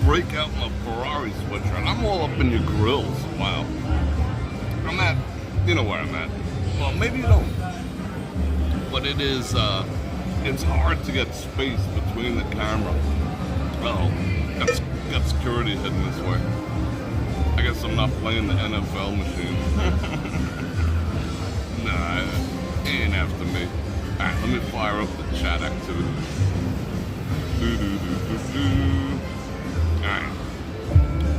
break out my Ferrari sweatshirt. I'm all up in your grills. Wow. I'm at, you know where I'm at. Well, maybe you don't. But it is, it's hard to get space between the camera. Oh, got security hidden this way. I guess I'm not playing the NFL machine. Nah, it ain't after me. Alright, let me fire up the chat activity. Alright.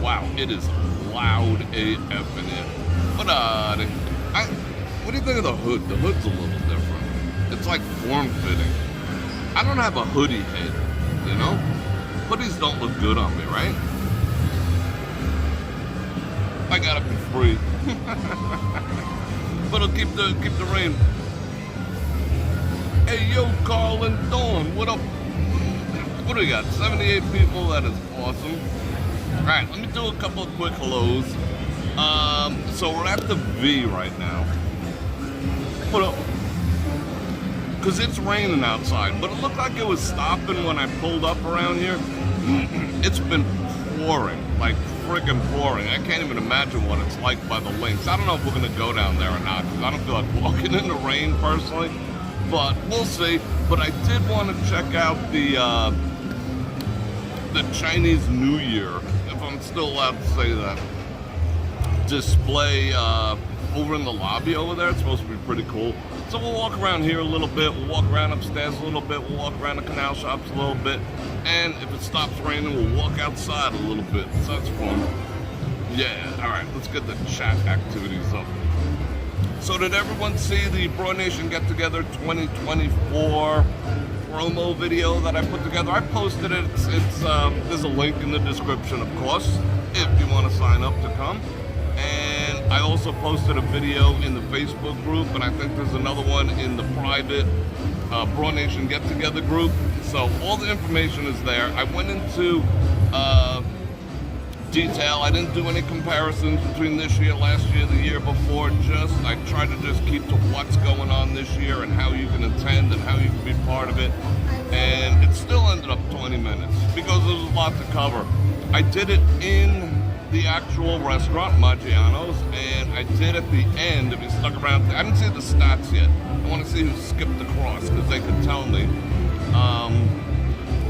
Wow, it is loud AF in here. But what do you think of the hood? The hood's a little different. It's like form-fitting. I don't have a hoodie head, you know? Hoodies don't look good on me, right? I gotta be free. But it'll keep the rain. Hey, yo, Carl and Dawn, what up? What do we got? 78 people, that is awesome. Alright, let me do a couple of quick hellos. So we're at the V right now. What up? Because it's raining outside, but it looked like it was stopping when I pulled up around here. It's been pouring, like freaking pouring. I can't even imagine what it's like by the links. I don't know if we're gonna go down there or not, because I don't feel like walking in the rain personally, but we'll see. But I did want to check out the Chinese New Year, if I'm still allowed to say that, display over in the lobby over there. It's supposed to be pretty cool. So we'll walk around here a little bit, we'll walk around upstairs a little bit, we'll walk around the canal shops a little bit, and if it stops raining, we'll walk outside a little bit. So that's fun. Yeah, alright, let's get the chat activities up. So did everyone see the Broad Nation Get Together 2024 promo video that I put together? I posted it. There's a link in the description, of course, if you want to sign up to come. And I also posted a video in the Facebook group, and I think there's another one in the private Broad Nation Get Together group. So all the information is there. I went into detail. I didn't do any comparisons between this year, last year, the year before. I tried to just keep to what's going on this year and how you can attend and how you can be part of it. And it still ended up 20 minutes because there's a lot to cover. I did it in the actual restaurant, Maggiano's, and I did at the end, if you stuck around, I didn't see the stats yet. I want to see who skipped across, because they could tell me.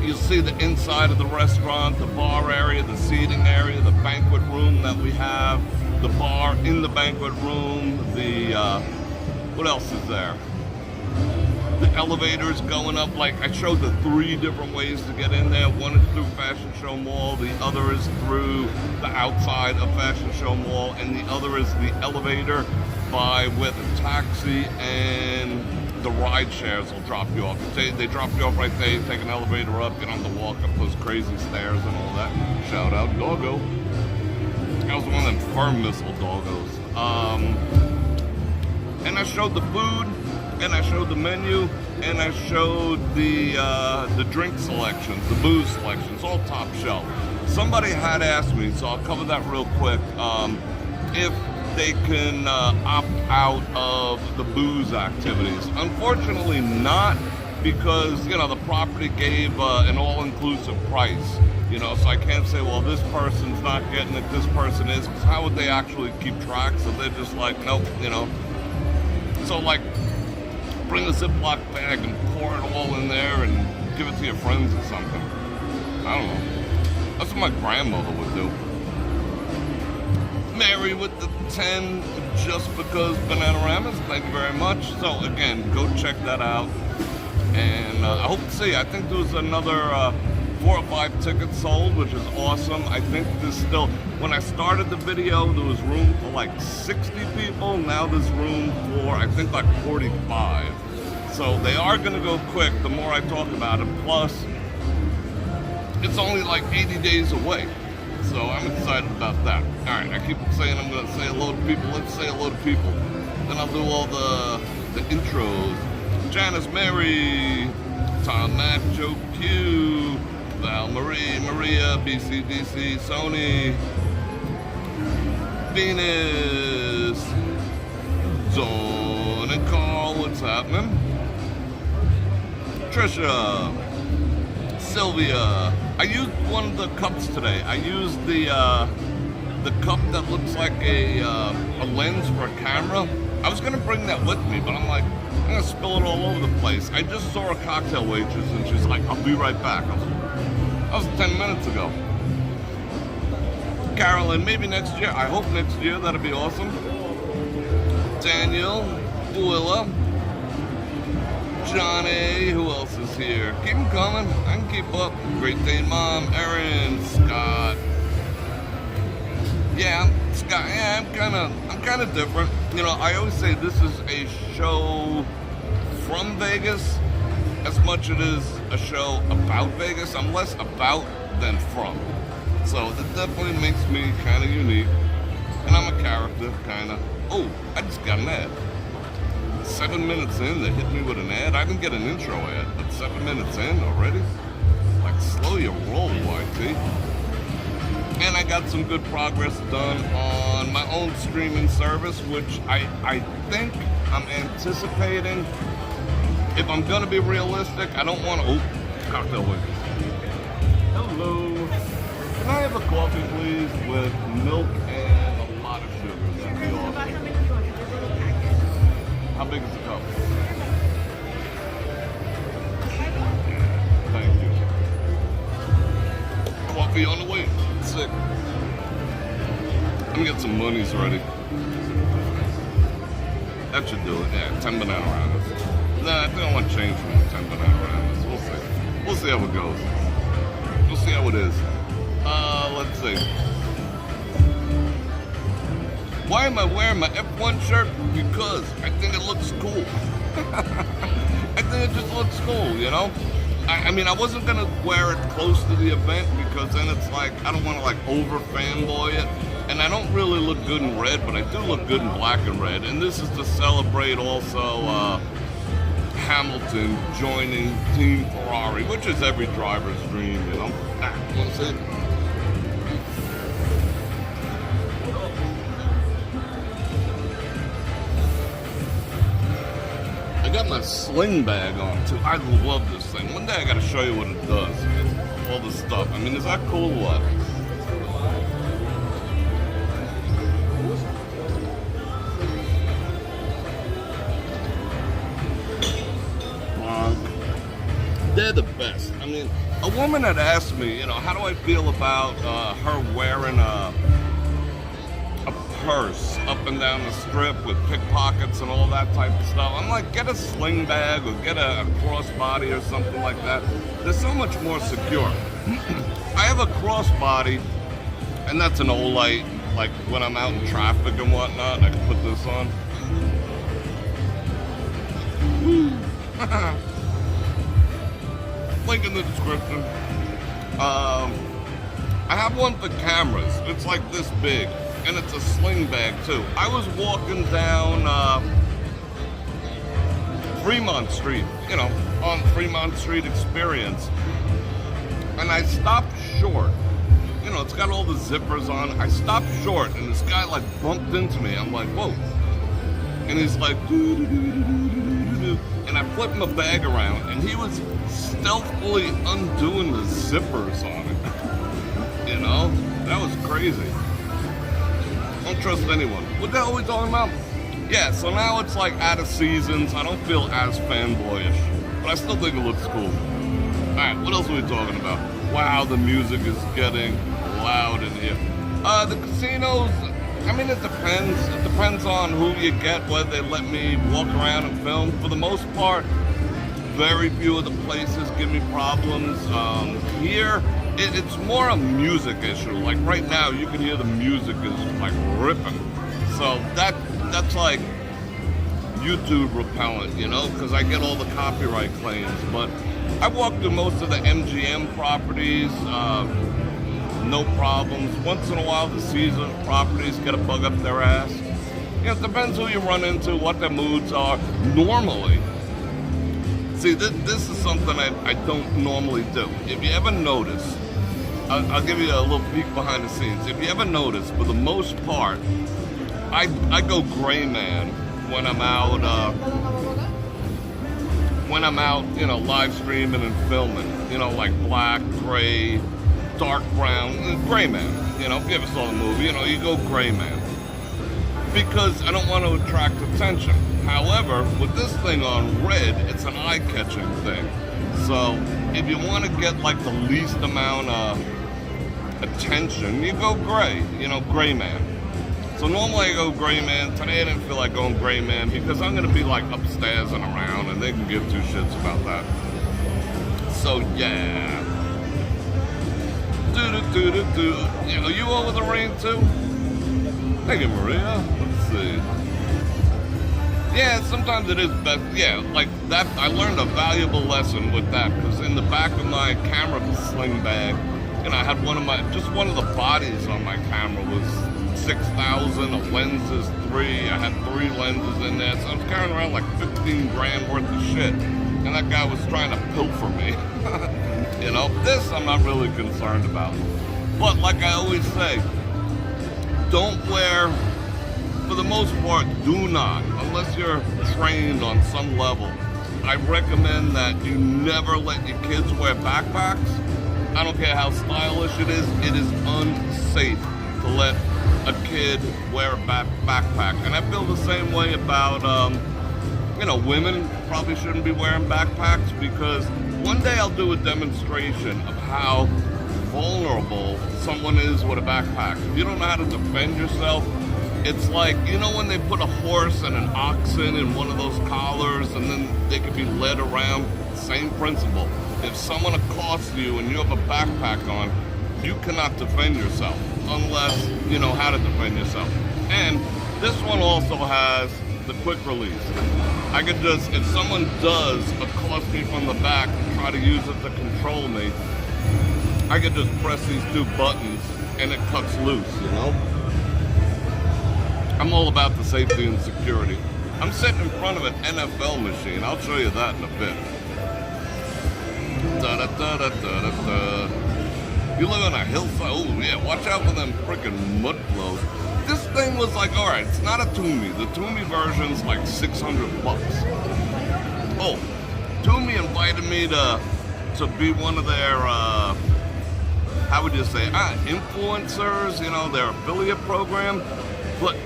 You'll see the inside of the restaurant, the bar area, the seating area, the banquet room that we have, the bar in the banquet room, what else is there? The elevators going up, like I showed the 3 different ways to get in there. One is through Fashion Show Mall, the other is through the outside of Fashion Show Mall, and the other is the elevator by where the taxi and the ride shares will drop you off. They drop you off right there, you take an elevator up, get on the walk up those crazy stairs and all that. Shout out Doggo. That was one of them firm missile doggos. And I showed the food, and I showed the menu, and I showed the drink selections, the booze selections, all top shelf. Somebody had asked me, so I'll cover that real quick, if they can opt out of the booze activities. Unfortunately not, because, you know, the property gave an all-inclusive price, you know, so I can't say, well, this person's not getting it, this person is, because how would they actually keep track? So they're just like, nope, you know. So, like, bring a Ziploc bag and pour it all in there and give it to your friends or something. I don't know. That's what my grandmother would do. Mary with the 10, just because Bananaramas, thank you very much. So again, go check that out. And I hope to see, I think there was another 4 or 5 tickets sold, which is awesome. I think there's still, when I started the video, there was room for like 60 people. Now there's room for, I think, like 45. So they are gonna go quick the more I talk about it. Plus, it's only like 80 days away. So I'm excited about that. All right, I keep saying I'm gonna say hello to people. Let's say hello to people. Then I'll do all the intros. Janice Mary, Tom Mac, Joe Q, Val Marie, Maria, BCDC, Sony, Venus, Zone and Carl, what's happening? Trisha, Sylvia, I used one of the cups today. I used the cup that looks like a lens for a camera. I was gonna bring that with me, but I'm like, I'm gonna spill it all over the place. I just saw a cocktail waitress and she's like, I'll be right back. That was 10 minutes ago. Carolyn, maybe next year. I hope next year. That'd be awesome. Daniel, Willa, Johnny, who else is here? Keep them coming. I can keep up. Great Dane Mom, Erin, Scott. Yeah, Scott. Yeah, I'm kind of different. You know, I always say this is a show from Vegas as much as it is a show about Vegas. I'm less about than from. So that definitely makes me kind of unique. And I'm a character, kind of. Oh, I just got an ad. 7 minutes in, they hit me with an ad. I didn't get an intro ad, but 7 minutes in already? Like, slow your roll, YT. And I got some good progress done on my own streaming service, which I think I'm anticipating. If I'm gonna be realistic, I don't want to. Oh, cocktail waitress. Hello. Can I have a coffee, please, with milk and a lot of sugar? That'd be awesome. How big is the cup? Thank you. Coffee on the way. Sick. Let me get some monies ready. That should do it. Yeah, 10 banana rounders. Nah, I think I want to change from 10 banana rounders. We'll see. We'll see how it goes. We'll see how it is. Let's see. Why am I wearing my F1 shirt? Because I think it looks cool. I think it just looks cool, you know? I mean, I wasn't gonna wear it close to the event because then it's like, I don't wanna like over fanboy it. And I don't really look good in red, but I do look good in black and red. And this is to celebrate also Hamilton joining Team Ferrari, which is every driver's dream, you know? Wanna see it? I got my sling bag on too. I love this thing. One day I gotta show you what it does. All the stuff. I mean, is that cool or what? They're the best. I mean, a woman had asked me, you know, how do I feel about her wearing a purse up and down the strip with pickpockets and all that type of stuff. I'm like, get a sling bag or get a crossbody or something like that. They're so much more secure. I have a crossbody, and that's an Olight. Like when I'm out in traffic and whatnot, I can put this on. Link in the description. I have one for cameras. It's like this big. And it's a sling bag too. I was walking down Fremont Street, you know, on Fremont Street Experience, and I stopped short. You know, it's got all the zippers on. I stopped short, and this guy like bumped into me. I'm like, whoa. And he's like, doo-doo-doo-doo-doo-doo. And I flipped my bag around, and he was stealthily undoing the zippers on it. You know, that was crazy. Don't trust anyone. What the hell are we talking about? Yeah, so now it's like out of seasons. I don't feel as fanboyish, but I still think it looks cool. Alright, what else are we talking about? Wow, the music is getting loud in here. The casinos, I mean, it depends. It depends on who you get, whether they let me walk around and film. For the most part, very few of the places give me problems. Here, it's more a music issue. Like right now, you can hear the music is like ripping. So that's like YouTube repellent, you know, because I get all the copyright claims. But I walk through most of the MGM properties, no problems. Once in a while, the seasoned properties get a bug up their ass. You know, it depends who you run into, what their moods are. Normally, see, this is something I don't normally do. If you ever notice, I'll give you a little peek behind the scenes. If you ever notice, for the most part, I go Grayman when I'm out when I'm out, live streaming and filming, like black, gray, dark brown, Grayman. If you ever saw the movie, you go Grayman. Because I don't want to attract attention. However, with this thing on red, it's an eye-catching thing. So if you want to get like the least amount of attention, you go gray, Grayman. So normally I go Grayman. Today I didn't feel like going Grayman because I'm going to be like upstairs and around and they can give two shits about that. So yeah. You over the rain too? Thank you, Maria. Let's see. Yeah, sometimes it is best. Yeah, like that. I learned a valuable lesson with that because in the back of my camera sling bag, I had one of the bodies on my camera was 6,000. A lens is 3. I had 3 lenses in there, so I was carrying around like 15 grand worth of shit, and that guy was trying to pilfer me. This I'm not really concerned about. But like I always say, don't wear. For the most part, do not, unless you're trained on some level. I recommend that you never let your kids wear backpacks. I don't care how stylish it is unsafe to let a kid wear a backpack. And I feel the same way about, women probably shouldn't be wearing backpacks because one day I'll do a demonstration of how vulnerable someone is with a backpack. If you don't know how to defend yourself, it's like, when they put a horse and an oxen in one of those collars and then they can be led around, same principle. If someone accosts you and you have a backpack on, you cannot defend yourself unless you know how to defend yourself. And this one also has the quick release. I could just, if someone does accost me from the back and try to use it to control me, I could just press these 2 buttons and it cuts loose, I'm all about the safety and security. I'm sitting in front of an NFL machine. I'll show you that in a bit. You live on a hillside. Oh yeah, watch out for them freaking mud flows. This thing was like, all right, it's not a Toomey. The Toomey version's like $600. Oh, Toomey invited me to be one of their, how would you say, influencers, their affiliate program. But,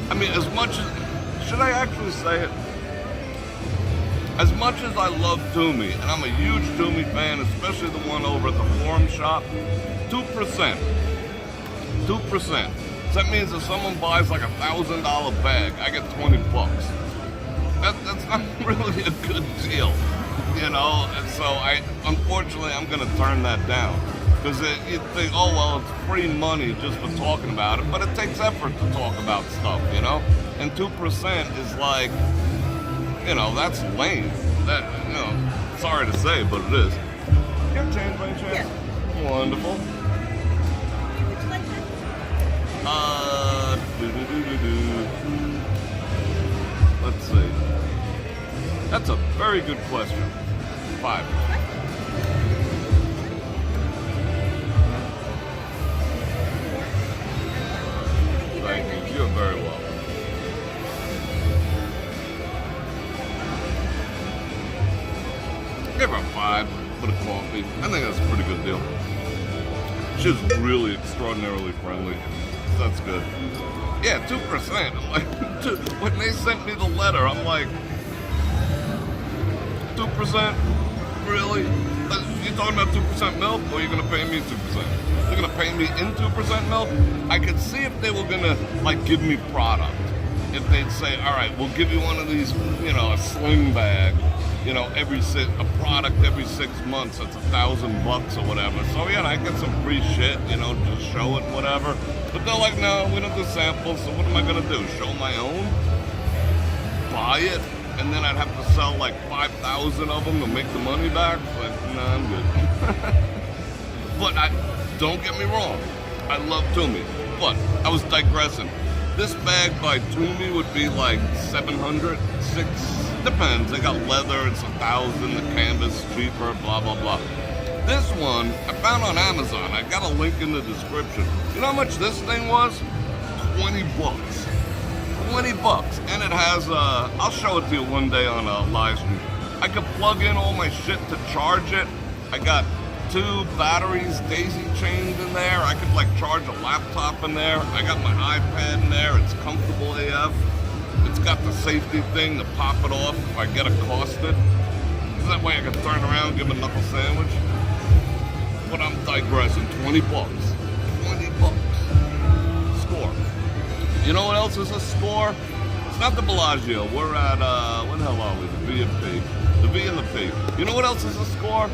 I mean, as much as, should I actually say it? As much as I love Toomey, and I'm a huge Toomey fan, especially the one over at the Forum Shop, 2%. 2%. So that means if someone buys like $1,000 bag, I get $20. That's not really a good deal, And so unfortunately, I'm going to turn that down. Because you think, oh, well, it's free money just for talking about it. But it takes effort to talk about stuff, And 2% is like, that's lame. That, sorry to say, but it is. You have change by chance? Yeah. Wonderful. Would you like that? Let's see. That's a very good question. 5. Thank you. You're very welcome. Give her a 5 for the coffee. I think that's a pretty good deal. She's really extraordinarily friendly. So that's good. Yeah, 2%. I'm like, when they sent me the letter, I'm like, 2%? Really? You talking about 2% milk, or are you gonna pay me 2%? They're gonna pay me in 2% milk? I could see if they were gonna like give me product. If they'd say, all right, we'll give you one of these, a sling bag, a product every 6 months. That's $1,000 or whatever. So yeah, I get some free shit, just show it, whatever. But they're like, no, we don't do samples. So what am I gonna do? Show my own? Buy it? And then I'd have to sell like 5,000 of them to make the money back. But nah, I'm good. But don't get me wrong, I love Toomey. But I was digressing. This bag by Toomey would be like 700, 600, depends. They got leather, it's 1,000. The canvas cheaper, blah blah blah. This one I found on Amazon. I got a link in the description. You know how much this thing was? $20. $20, and it has, I'll show it to you one day on a live stream. I could plug in all my shit to charge it. I got 2 batteries daisy chained in there. I could like charge a laptop in there. I got my iPad in there. It's comfortable AF. It's got the safety thing to pop it off if I get accosted. So that way I can turn around and give a knuckle sandwich. But I'm digressing. 20 bucks. 20 bucks. Score. You know what else is a score? It's not the Bellagio. We're at, where the hell are we? The V and P. The V and the P. You know what else is a score?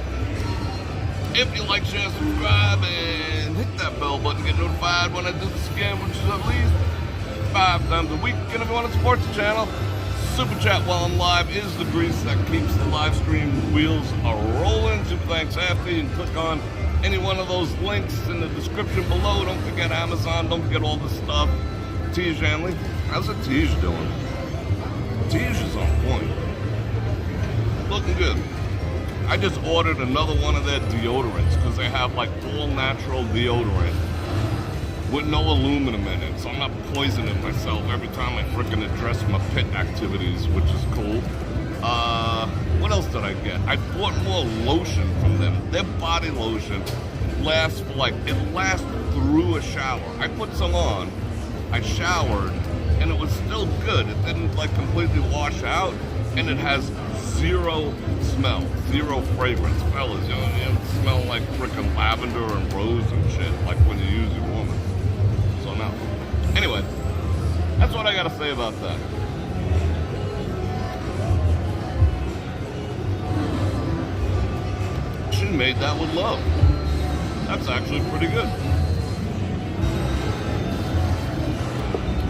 If you like, share, subscribe, and hit that bell button to get notified when I do the scan, which is at least 5 times a week. And if you want to support the channel, Super Chat while I'm live is the grease that keeps the live stream wheels rolling. Super thanks after. You can click on any one of those links in the description below. Don't forget Amazon. Don't forget all this stuff. Tiege Hanley. How's the Tiege doing? Tiege is on point. Looking good. I just ordered another one of their deodorants because they have like all natural deodorant with no aluminum in it, so I'm not poisoning myself every time I frickin' address my pit activities, which is cool. What else did I get? I bought more lotion from them. Their body lotion lasts for like, it lasts through a shower. I put some on, I showered, and it was still good. It didn't like completely wash out, and it has 0 smell, 0 fragrance. Fellas, you know, it smell like frickin' lavender and rose and shit, like when you use your woman. So no. Anyway, that's what I gotta say about that. She made that with love. That's actually pretty good.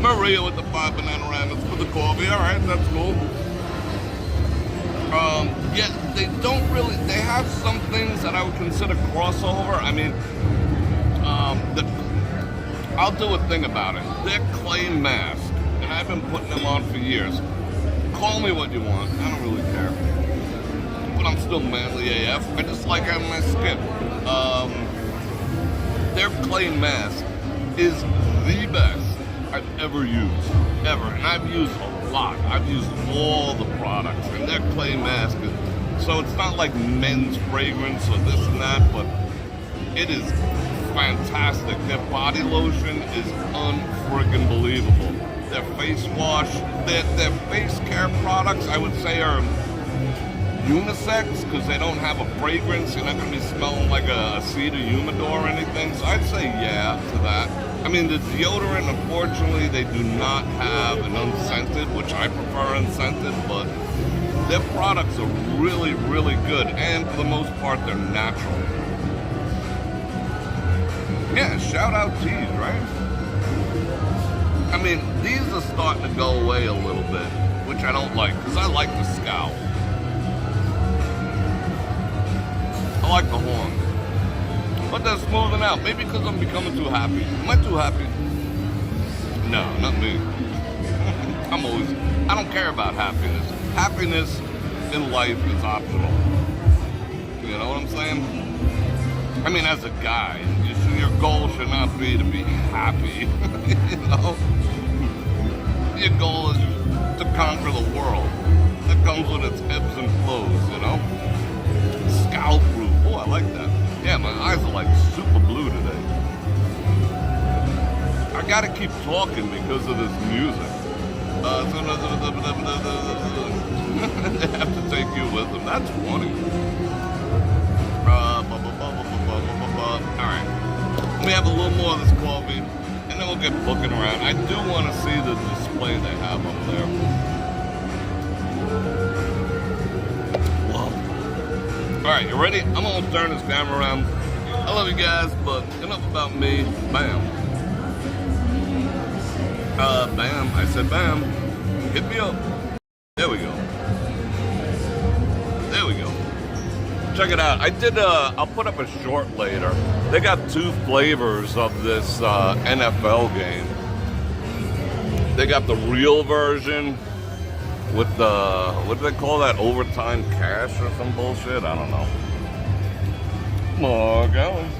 Maria with the 5 banana ramen for the coffee. All right, that's cool. Yeah, they don't really, they have some things that I would consider crossover. I mean, I'll do a thing about it. They're clay masks, and I've been putting them on for years. Call me what you want, I don't really care. But I'm still manly AF, I just like having my skin. Their clay mask is the best I've ever used, ever. And I've used a lot. I've used all the products, and their clay mask is, so it's not like men's fragrance or this and that, but it is fantastic. Their body lotion is unfriggin' believable. Their face wash, their face care products, I would say are unisex because they don't have a fragrance. You're not going to be smelling like a cedar humidor or anything. So I'd say yeah to that. I mean, the deodorant, unfortunately, they do not have an unscented, which I prefer unscented, but their products are really, really good, and for the most part, they're natural. Yeah, shout out Tees, right? I mean, these are starting to go away a little bit, which I don't like, because I like the scowl. I like the horn. But they're smoothing out. Maybe because I'm becoming too happy. Am I too happy? No, not me. I don't care about happiness. Happiness in life is optional. You know what I'm saying? I mean, as a guy, your goal should not be to be happy. You know? Your goal is to conquer the world. That comes with its ebbs and flows, you know? Scowl proof. Oh, I like that. Yeah, my eyes are like super blue today. I gotta keep talking because of this music. They have to take you with them. That's funny. Alright. Let me have a little more of this coffee, and then we'll get booking around. I do want to see the display they have up there. Whoa. Alright, you ready? I'm gonna turn this camera around. I love you guys, but enough about me. Bam. Bam. I said bam. Hit me up. There we go. There we go. Check it out. I did, I'll put up a short later. They got 2 flavors of this NFL game. They got the real version with the, what do they call that? Overtime cash or some bullshit? I don't know. More going.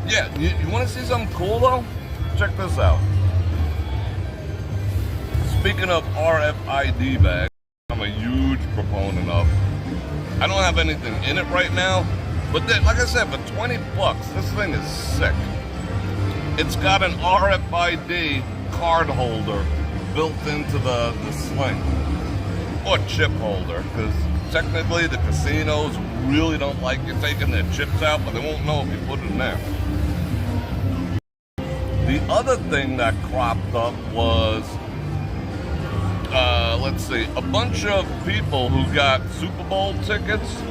Yeah, you want to see something cool though? Check this out. Speaking of RFID bags, I'm I'm a huge proponent of. I don't have anything in it right now, but then, like I said, for 20 bucks, this thing is sick. It's got an RFID card holder built into the sling, or chip holder, because technically the casinos really don't like you taking their chips out, but they won't know if you put it in there. The other thing that cropped up was, let's see, a bunch of people who got Super Bowl tickets.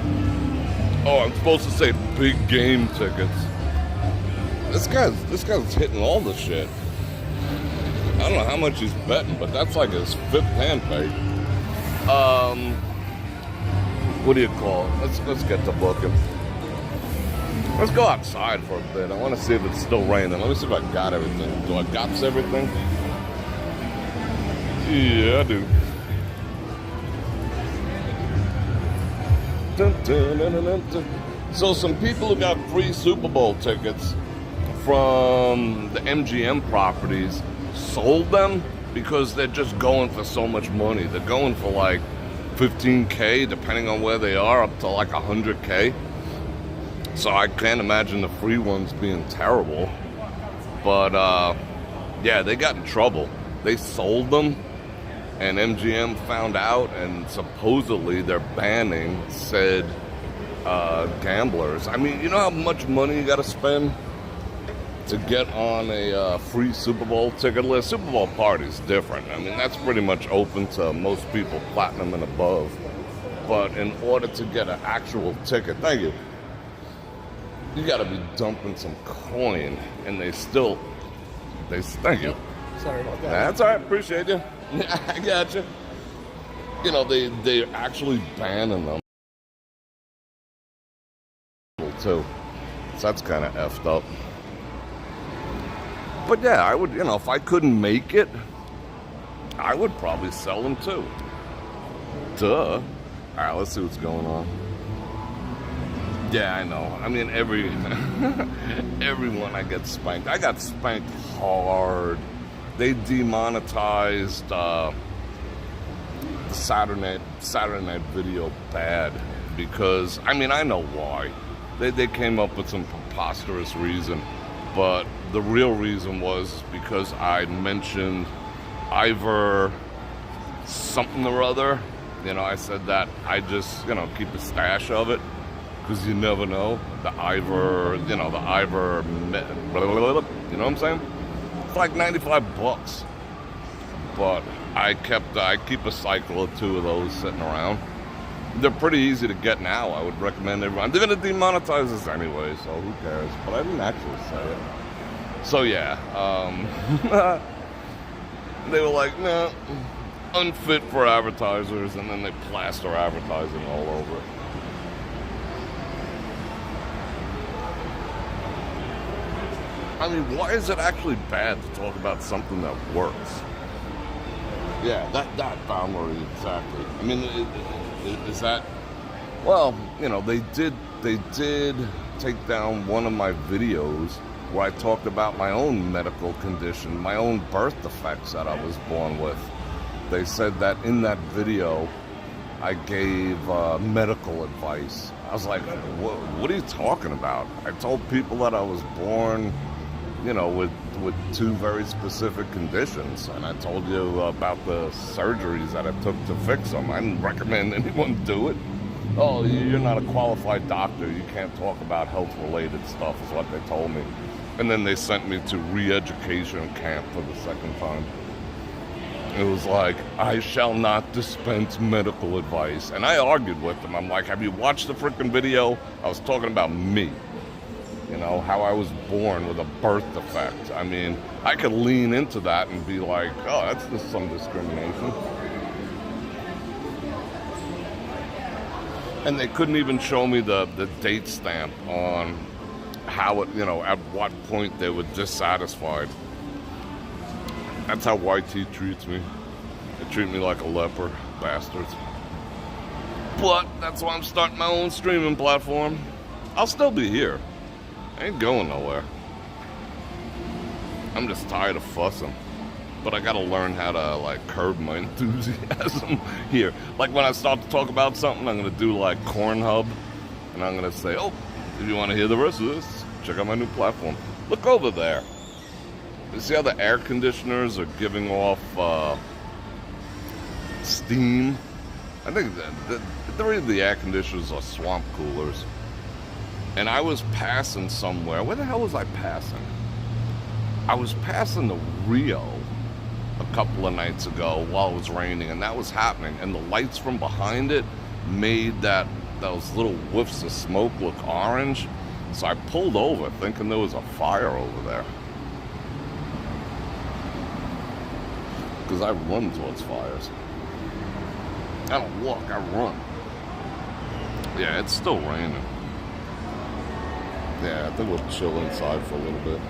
Oh, I'm supposed to say big game tickets. This guy's hitting all the shit. I don't know how much he's betting, but that's like his 5th hand pay. What do you call it? Let's get to booking. Let's go outside for a bit. I want to see if it's still raining. Let me see if I got everything. Do I got everything? Yeah, I do. Dun, dun, dun, dun, dun. So some people who got free Super Bowl tickets from the MGM properties sold them because they're just going for so much money. They're going for like $15K, depending on where they are, up to like $100K. So I can't imagine the free ones being terrible. But yeah, they got in trouble. They sold them, and MGM found out, and supposedly they're banning said gamblers. I mean, you know how much money you got to spend to get on a free Super Bowl ticket list? Super Bowl party's different. I mean, that's pretty much open to most people, platinum and above. But in order to get an actual ticket, thank you, you got to be dumping some coin, and they thank you. Sorry about that. That's all right. Appreciate you. I got you. You know, they're actually banning them too. So that's kind of effed up. But yeah, I would, you know, if I couldn't make it, I would probably sell them too. Duh. All right, let's see what's going on. Yeah, I know. I mean, everyone I get spanked. I got spanked hard. They demonetized the Saturday Night Video bad because, I mean, I know why. They came up with some preposterous reason, but the real reason was because I mentioned Ivor something or other. You know, I said that I just, you know, keep a stash of it because you never know. The Ivor, you know what I'm saying? It's like 95 bucks. But I keep a cycle or two of those sitting around. They're pretty easy to get now. I would recommend everyone. They're going to demonetize us anyway, so who cares? But I didn't actually say it. So yeah, they were like, nah, unfit for advertisers, and then they plaster advertising all over it. I mean, why is it actually bad to talk about something that works? Yeah, that boundary, exactly. I mean, is that... Well, you know, they did take down one of my videos where I talked about my own medical condition, my own birth defects that I was born with. They said that in that video, I gave medical advice. I was like, what are you talking about? I told people that I was born, you know, with two very specific conditions, and I told you about the surgeries that I took to fix them. I didn't recommend anyone do it. Oh, you're not a qualified doctor. You can't talk about health-related stuff, is what they told me. And then they sent me to re-education camp for the second time. It was like, I shall not dispense medical advice. And I argued with them. I'm like, have you watched the freaking video? I was talking about me. You know, how I was born with a birth defect. I mean, I could lean into that and be like, oh, that's just some discrimination. And they couldn't even show me the date stamp on how it, you know, at what point they were dissatisfied. That's how YT treats me. They treat me like a leper, bastards. But that's why I'm starting my own streaming platform. I'll still be here. I ain't going nowhere. I'm just tired of fussing. but I gotta learn how to like curb my enthusiasm here. Like when I start to talk about something, I'm gonna do like Corn Hub, and I'm gonna say, oh, if you want to hear the rest of this, check out my new platform. Look over there. You see how the air conditioners are giving off steam? I think the air conditioners are swamp coolers. And I was passing somewhere. Where the hell was I passing? I was passing the Rio a couple of nights ago while it was raining, and that was happening. And the lights from behind it made those little whiffs of smoke look orange. So I pulled over thinking there was a fire over there. Because I run towards fires. I don't walk, I run. Yeah, it's still raining. Yeah, I think we'll chill inside for a little bit.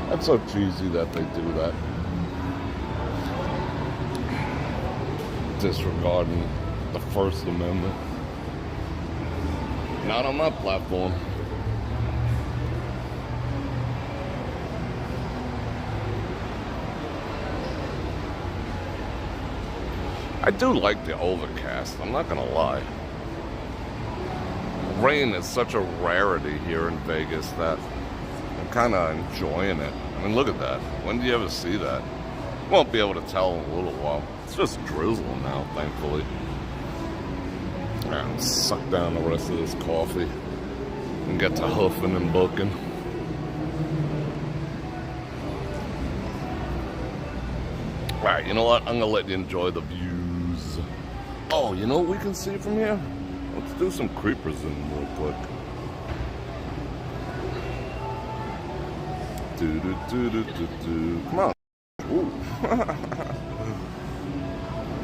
That's so cheesy that they do that. Disregarding the First Amendment. Not on my platform. I do like the overcast, I'm not gonna lie. Rain is such a rarity here in Vegas that I'm kind of enjoying it. I mean, look at that. When do you ever see that? Won't be able to tell in a little while. It's just drizzling now, thankfully. Alright, suck down the rest of this coffee and get to hoofing and booking. Alright, you know what? I'm gonna let you enjoy the views. Oh, you know what we can see from here? Let's do some creepers in real quick. Come on. Ooh.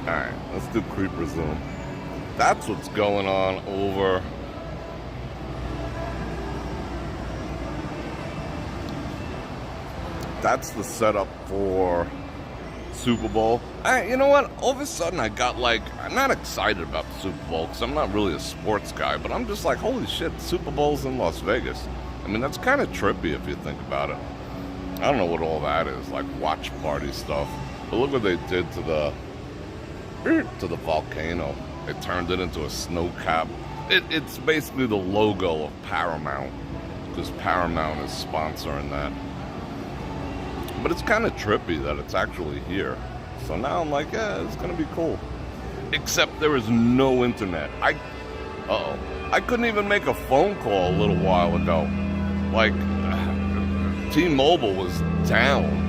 Alright, let's do creeper zoom. That's what's going on over. That's the setup for Super Bowl. You know what? All of a sudden I got like, I'm not excited about the Super Bowl because I'm not really a sports guy, but I'm just like, holy shit, Super Bowl's in Las Vegas. I mean, that's kind of trippy if you think about it. I don't know what all that is, like watch party stuff. But look what they did to the volcano. They turned it into a snow cap. It's basically the logo of Paramount, because Paramount is sponsoring that. But it's kind of trippy that it's actually here. So now I'm like, yeah, it's gonna be cool. Except there is no internet. I couldn't even make a phone call a little while ago. Like, T-Mobile was down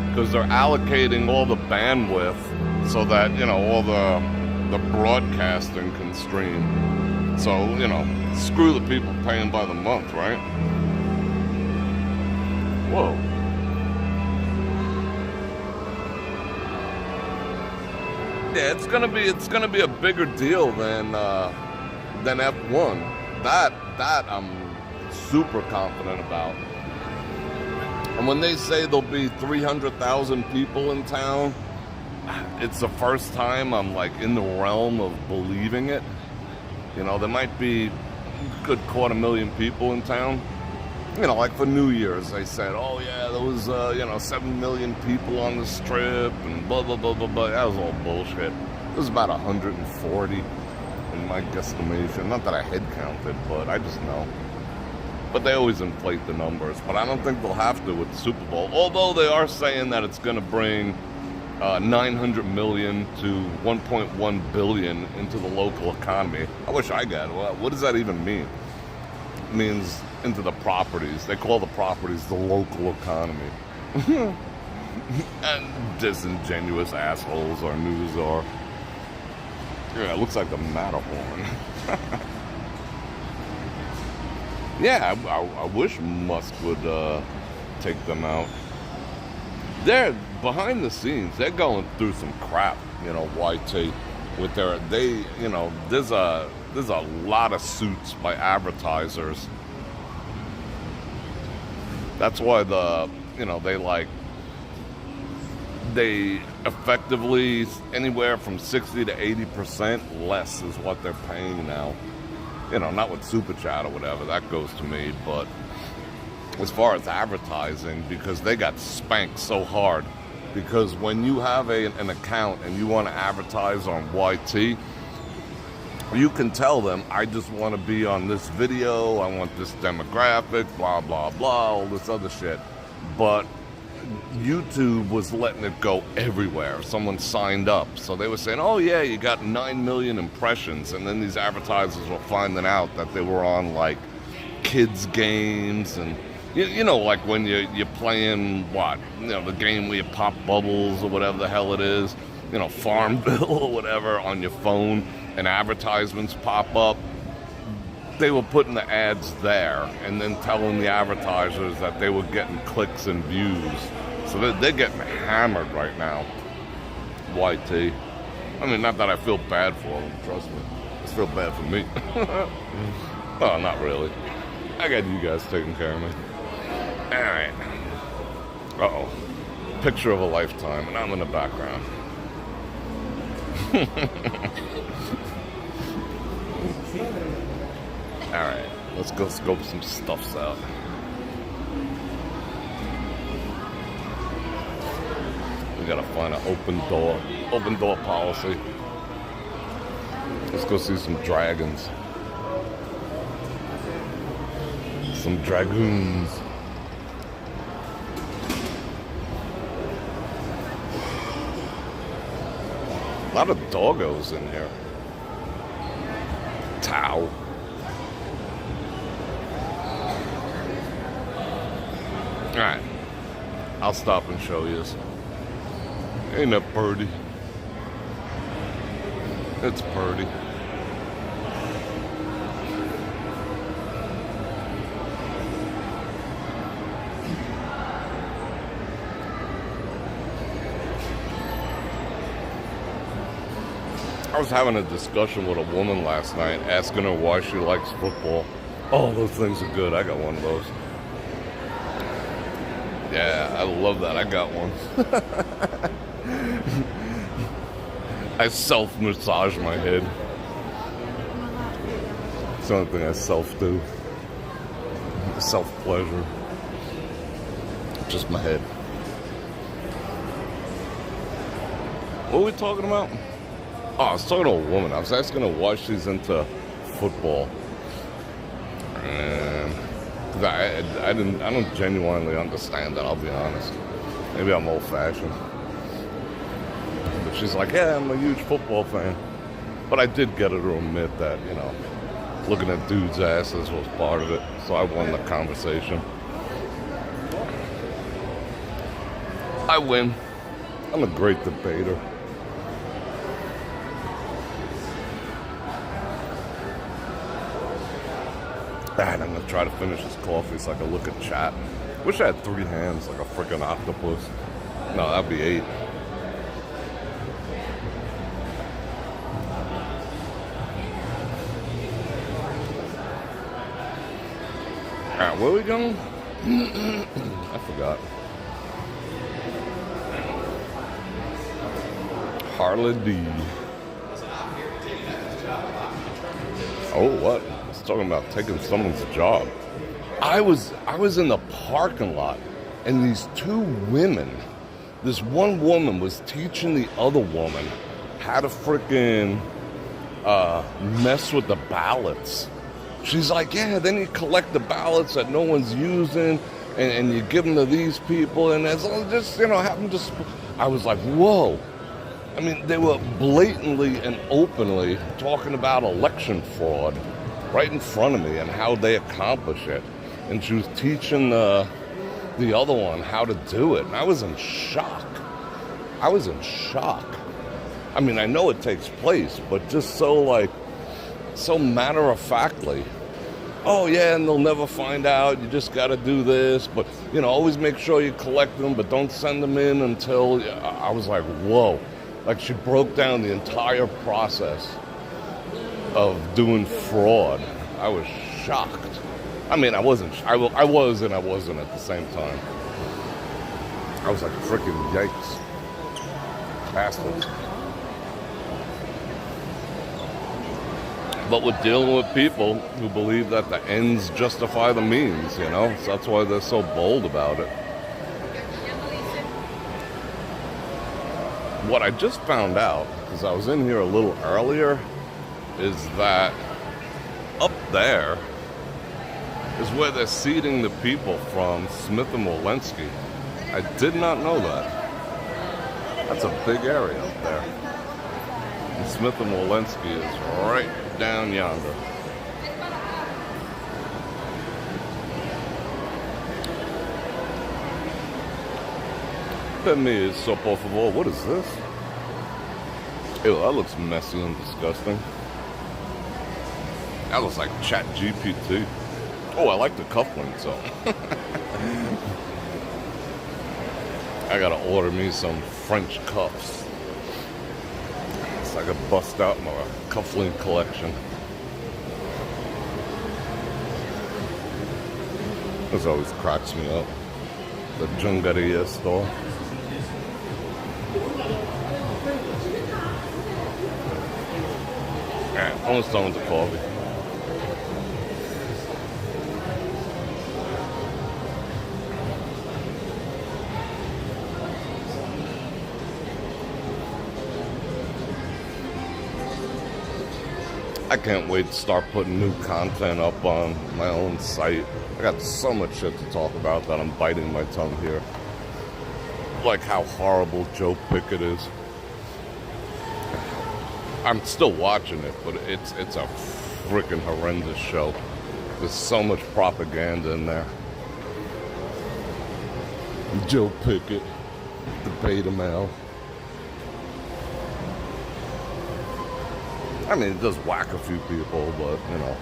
because they're allocating all the bandwidth so that, you know, all the broadcasting can stream. So, you know, screw the people paying by the month, right? Whoa. Yeah, it's gonna be a bigger deal than F1. That I'm super confident about. And when they say there'll be 300,000 people in town, it's the first time I'm like in the realm of believing it. You know, there might be a good 250,000 people in town. You know, like for New Year's, they said, oh yeah, there was, 7 million people on the strip and blah, blah, blah, blah, blah. That was all bullshit. It was about 140 in my guesstimation. Not that I head counted, but I just know. But they always inflate the numbers. But I don't think they'll have to with the Super Bowl. Although they are saying that it's going to bring 900 million to 1.1 billion into the local economy. I wish I got it. What does that even mean? It means into the properties. They call the properties the local economy. And disingenuous assholes our news are. Yeah, it looks like the Matterhorn. Yeah, I wish Musk would take them out. They're behind the scenes. They're going through some crap, you know. YT with there's a lot of suits by advertisers. That's why they effectively anywhere from 60 to 80% less is what they're paying now. You know, not with Super Chat or whatever, that goes to me, but as far as advertising, because they got spanked so hard. Because when you have an account and you want to advertise on YT, you can tell them, I just want to be on this video, I want this demographic, blah, blah, blah, all this other shit. But YouTube was letting it go everywhere. Someone signed up. So they were saying, oh yeah, you got 9 million impressions. And then these advertisers were finding out that they were on like kids games and, you know, like when you're playing, what, you know, the game where you pop bubbles or whatever the hell it is, you know, Farmville or whatever on your phone, and advertisements pop up. They were putting the ads there and then telling the advertisers that they were getting clicks and views. So they're getting hammered right now, YT. I mean, not that I feel bad for them, trust me. I feel bad for me. Oh, not really. I got you guys taking care of me. Alright. Uh-oh. Picture of a lifetime, and I'm in the background. Alright, let's go scope some stuffs out. We gotta find an open door policy. Let's go see some dragons. Some dragoons. A lot of doggos in here. Tau. Alright. I'll stop and show you this. Ain't that purty? It's purty. I was having a discussion with a woman last night, asking her why she likes football. Oh, those things are good. I got one of those. Yeah, I love that. I got one. I self-massage my head. It's the only thing I self-do. Self-pleasure. Just my head. What were we talking about? Oh, I was talking to a woman. I was asking her why she's into football. And I don't genuinely understand that, I'll be honest. Maybe I'm old-fashioned. But she's like, yeah, I'm a huge football fan. But I did get her to admit that, you know, looking at dudes' asses was part of it. So I won the conversation. I win. I'm a great debater. And I'm gonna try to finish this coffee so I can look at chat. Wish I had 3 hands like a freaking octopus. No, that'd be 8. Alright, where are we going? I forgot. Harley D. Oh, what? Talking about taking someone's job. I was in the parking lot, and these 2 women, this one woman was teaching the other woman how to freaking mess with the ballots. She's like, yeah, then you collect the ballots that no one's using, and you give them to these people, and as long as just, you know, have them just. I was like, whoa. I mean, they were blatantly and openly talking about election fraud right in front of me and how they accomplish it. And she was teaching the other one how to do it. And I was in shock. I mean, I know it takes place, but just so matter-of-factly. Oh, yeah, and they'll never find out. You just got to do this. But, you know, always make sure you collect them, but don't send them in until... I was like, whoa. Like, she broke down the entire process of doing fraud. I was shocked. I mean, I wasn't. I was and I wasn't at the same time. I was like, freaking yikes. Bastards. But we're dealing with people who believe that the ends justify the means, you know? So that's why they're so bold about it. What I just found out, because I was in here a little earlier, is that up there is where they're seating the people from Smith and Walensky. I did not know that. That's a big area up there. And Smith and Walensky is right down yonder. Permiso, por favor. What is this? Ew, that looks messy and disgusting. That looks like Chat GPT. Oh, I like the cufflinks though. I gotta order me some French cuffs so I could bust out my cufflink collection. This always cracks me up. The Jungaria store. Alright, almost done with the coffee. I can't wait to start putting new content up on my own site. I got so much shit to talk about that I'm biting my tongue here. Like how horrible Joe Pickett is. I'm still watching it, but it's a freaking horrendous show. There's so much propaganda in there. Joe Pickett, the beta male. I mean, it does whack a few people, but, you know.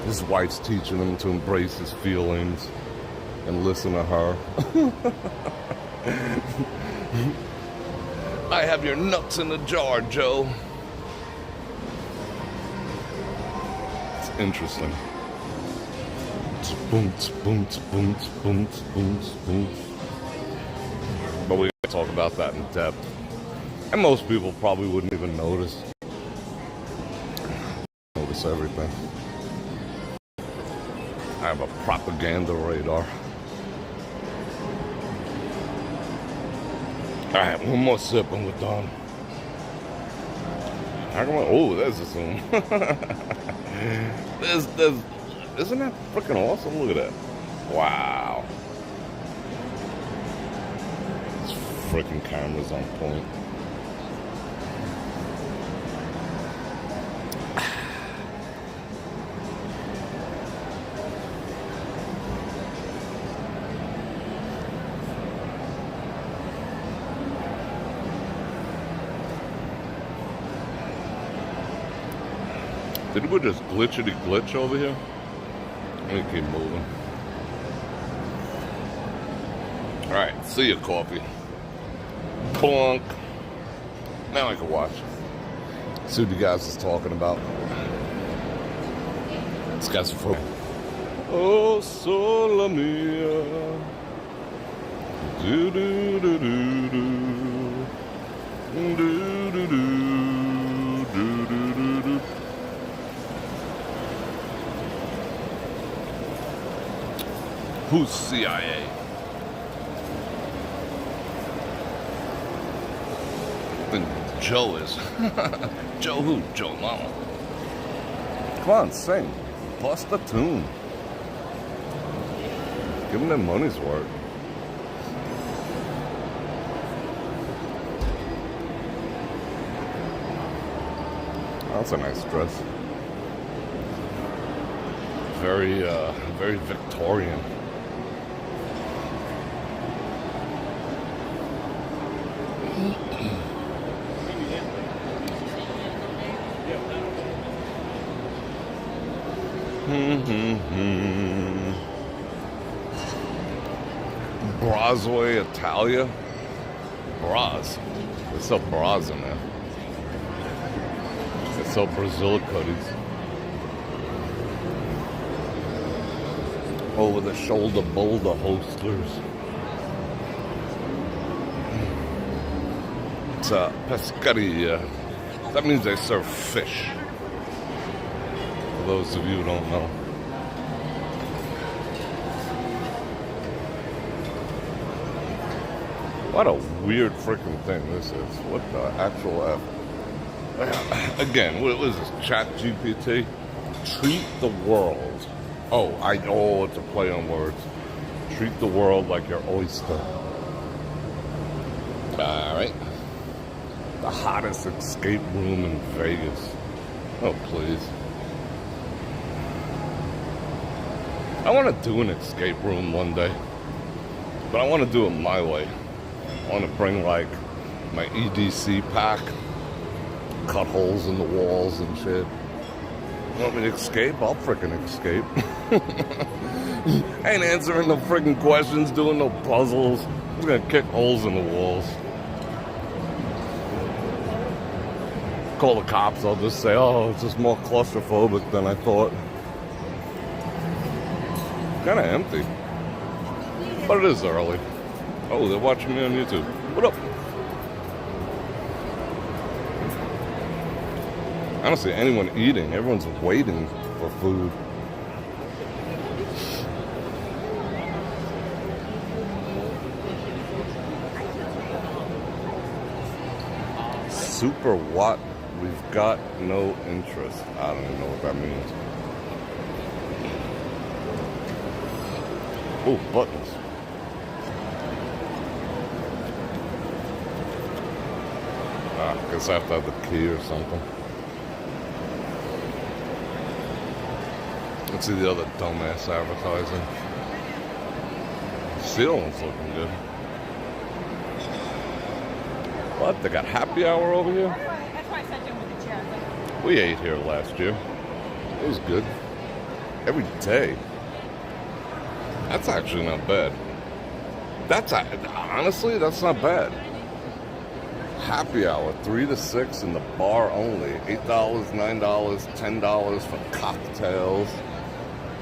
His wife's teaching him to embrace his feelings and listen to her. I have your nuts in a jar, Joe. It's interesting. Boom, boom, boom, boom, boom, boom. But we gotta talk about that in depth. And most people probably wouldn't even notice. Notice everything. I have a propaganda radar. Alright, one more sip and we're done. Oh, there's a zoom. Isn't that freaking awesome? Look at that. Wow. This freaking camera's on point. Did we just glitchity glitch over here? Let me keep moving. Alright, see ya, coffee. Clunk. Now I can watch. See what you guys is talking about. This guy's from Oh, sola mia. Do do do do do. Do do do do do do do. Who's CIA? And Joe is. Joe who? Joe Mama. Come on, sing. Bust a tune. Give them their money's worth. That's a nice dress. Very, very Victorian. Brasway Italia. Bras. They sell bras in there. They sell Brazil hoodies. Over the shoulder boulder holsters. It's a pescaria. That means they serve fish. For those of you who don't know. What a weird freaking thing this is. What the actual F? Again, what is this? Chat GPT? Treat the world. Oh, it's a play on words. Treat the world like your oyster. Alright. The hottest escape room in Vegas. Oh, please. I want to do an escape room one day. But I want to do it my way. I want to bring like my EDC pack, cut holes in the walls and shit. You want me to escape? I'll frickin' escape. I ain't answering no friggin' questions, doing no puzzles. I'm just gonna kick holes in the walls. Call the cops, I'll just say, oh, it's just more claustrophobic than I thought. Kinda empty. But it is early. Oh, they're watching me on YouTube. What up? I don't see anyone eating. Everyone's waiting for food. Super what? We've got no interest. I don't even know what that means. Oh, buttons. I guess I have to have the key or something. Let's see the other dumbass advertising. Ceiling's looking good. What? They got happy hour over here? That's why I sent him with the chair. We ate here last year. It was good. Every day. That's actually not bad. Honestly, that's not bad. Happy hour, 3 to 6 in the bar only. $8, $9, $10 for cocktails.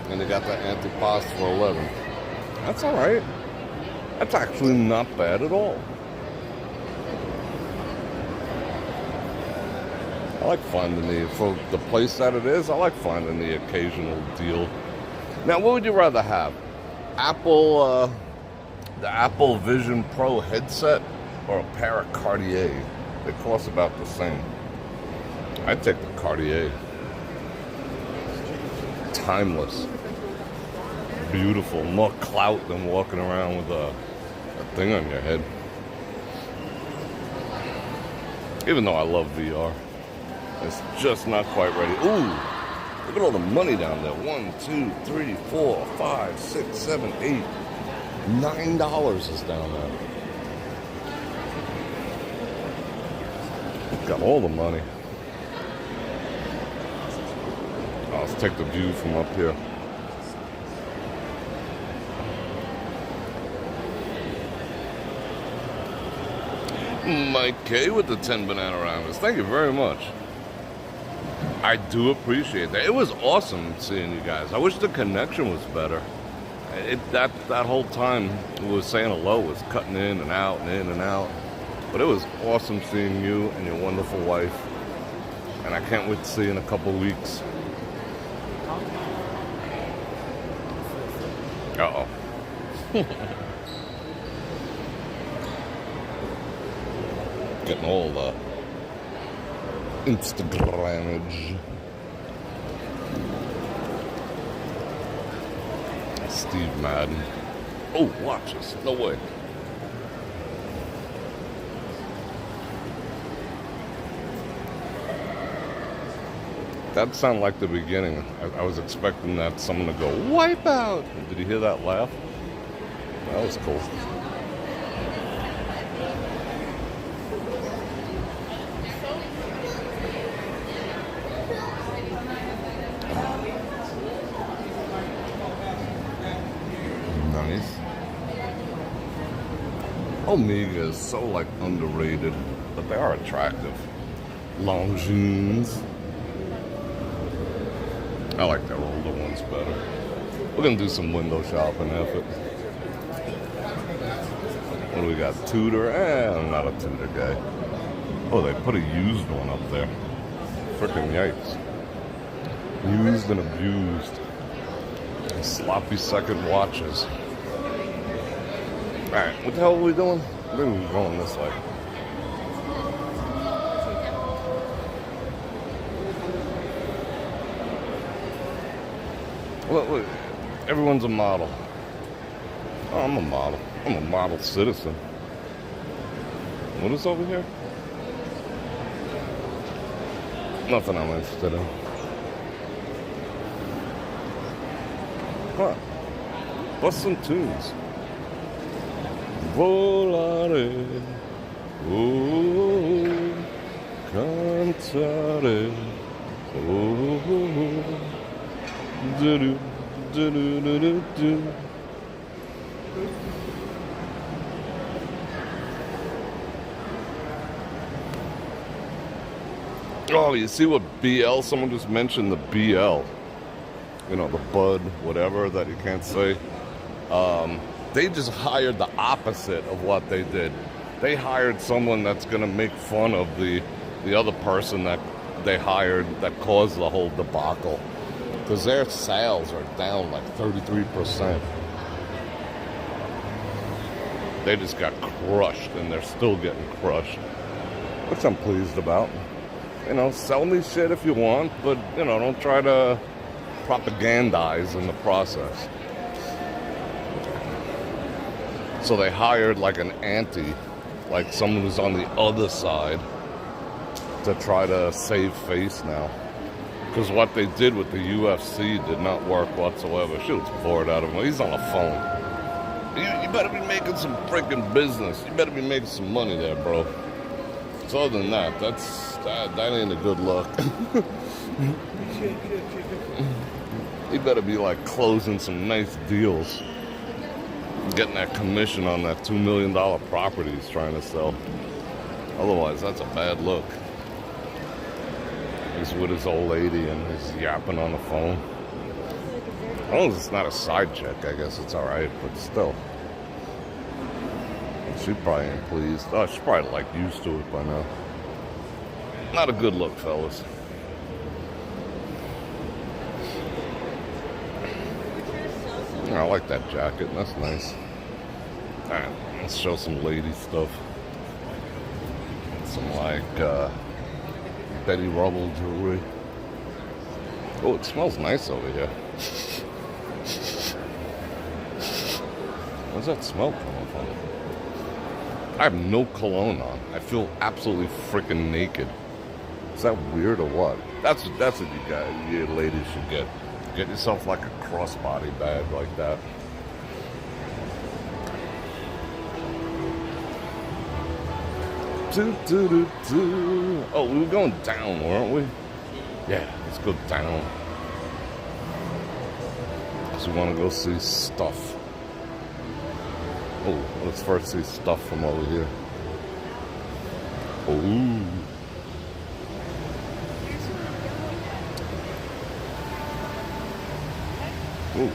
And they got the antipasto for $11. That's all right. That's actually not bad at all. I like finding for the place that it is, I like finding the occasional deal. Now, what would you rather have? The Apple Vision Pro headset or a pair of Cartier? They cost about the same. I'd take the Cartier. Timeless. Beautiful. More clout than walking around with a thing on your head. Even though I love VR. It's just not quite ready. Ooh! Look at all the money down there. 1, 2, 3, 4, 5, 6, 7, 8. $9 is down there. Got all the money. Oh, let's take the view from up here. Mike K with the 10 Bananagramas. Thank you very much. I do appreciate that. It was awesome seeing you guys. I wish the connection was better. That whole time we was saying hello was cutting in and out and in and out. But it was awesome seeing you and your wonderful wife. And I can't wait to see you in a couple weeks. Uh-oh. Getting all the Instagramage. Steve Madden. Oh, watch this. No way. That sounded like the beginning. I was expecting that someone to go, wipe out. Did you hear that laugh? That was cool. Nice. Omega is so like underrated, but they are attractive. Longines. I like their older ones better. We're gonna do some window shopping effort. What do we got? Tudor? I'm not a Tudor guy. Oh, they put a used one up there. Frickin' yikes. Used and abused. Sloppy second watches. Alright, what the hell are we doing? Maybe we're going this way. Look, everyone's a model. Oh, I'm a model. I'm a model citizen. What is over here? Nothing I'm interested in. Huh. Bust some tunes. Volare, oh, cantare, oh, do do do do do do. Oh, you see what BL? Someone just mentioned the BL. You know, the Bud, whatever that you can't say. They just hired the opposite of what they did. They hired someone that's going to make fun of the other person that they hired that caused the whole debacle. Because their sales are down like 33%. They just got crushed, and they're still getting crushed. Which I'm pleased about. You know, sell me shit if you want, but, you know, don't try to propagandize in the process. So they hired like an anti, like someone who's on the other side to try to save face now. Because what they did with the UFC did not work whatsoever. Shit was bored out of him. He's on a phone. You better be making some freaking business. You better be making some money there, bro. So other than that, that ain't a good look. You better be like closing some nice deals. Getting that commission on that $2 million property he's trying to sell. Otherwise, that's a bad look. He's with his old lady and he's yapping on the phone. As long as it's not a side chick, I guess it's alright, but still. She probably ain't pleased. Oh, she's probably like used to it by now. Not a good look, fellas. I like that jacket. That's nice. Alright, let's show some lady stuff. Some like Betty Rubble jewelry. Oh, it smells nice over here. Where's that smell coming from? I have no cologne on. I feel absolutely freaking naked. Is that weird or what? That's what you ladies should get. Get yourself like a crossbody bag like that. Oh, we were going down, weren't we? Yeah, let's go down. Because we want to go see stuff. Oh, let's first see stuff from over here. Oh. Ooh,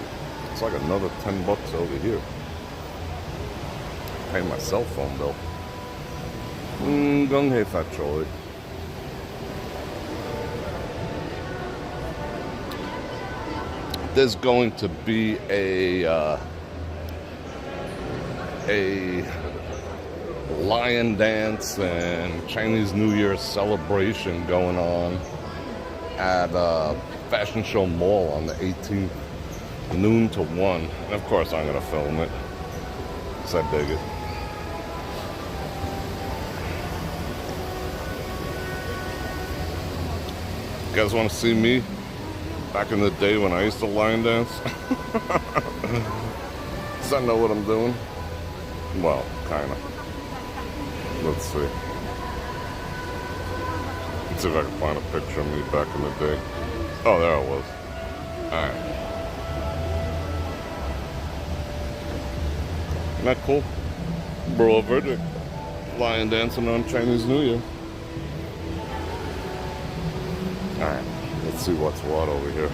it's like another $10 over here. Pay my cell phone bill. Gung hei faccio it. There's going to be a lion dance and Chinese New Year celebration going on at Fashion Show Mall on the 18th. Noon to 1. And of course I'm going to film it. Because I dig it. You guys want to see me? Back in the day when I used to line dance? Does that know what I'm doing? Well, kind of. Let's see. Let's see if I can find a picture of me back in the day. Oh, there it was. Alright. Isn't that cool? Bror Fredrik. Lion dancing on Chinese New Year. Alright, let's see what's what over here.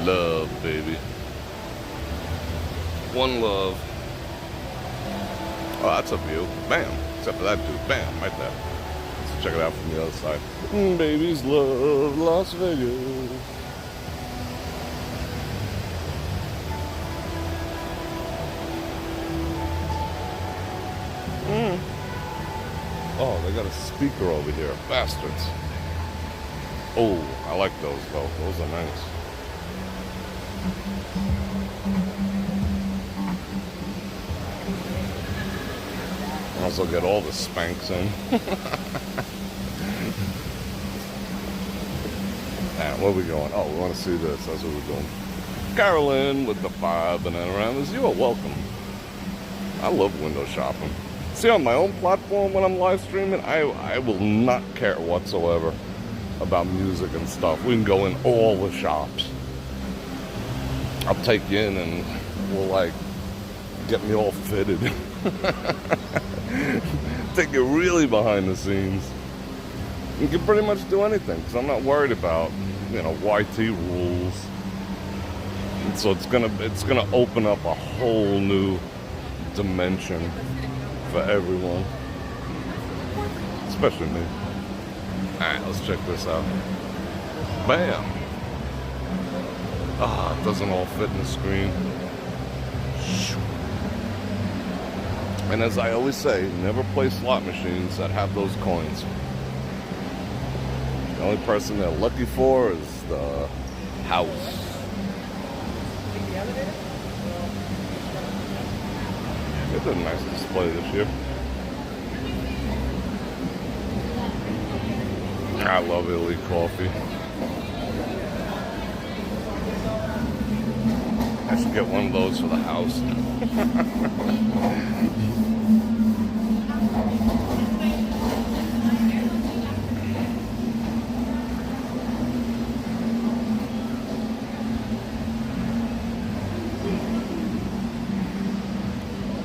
love, baby. One love. Oh, that's a view. Bam. Except for that dude. Bam, right there. Let's check it out from the other side. Babies love Las Vegas. Oh, they got a speaker over here. Bastards. Oh, I like those though. Those are nice. Also get all the spanks in. And where are we going? Oh, we want to see this. That's what we're doing. Carolyn with the 5 Bananagramas. You are welcome. I love window shopping. See, on my own platform when I'm live streaming, I will not care whatsoever about music and stuff. We can go in all the shops. I'll take you in and we'll like get me all fitted. Take you really behind the scenes. You can pretty much do anything because I'm not worried about, you know, YT rules. And so it's gonna open up a whole new dimension for everyone, especially me. Alright, let's check this out. Bam! Ah, it doesn't all fit in the screen. And as I always say, never play slot machines that have those coins. The only person they're lucky for is the house. They did a nice display this year. I love Elite Coffee. I should get one of those for the house.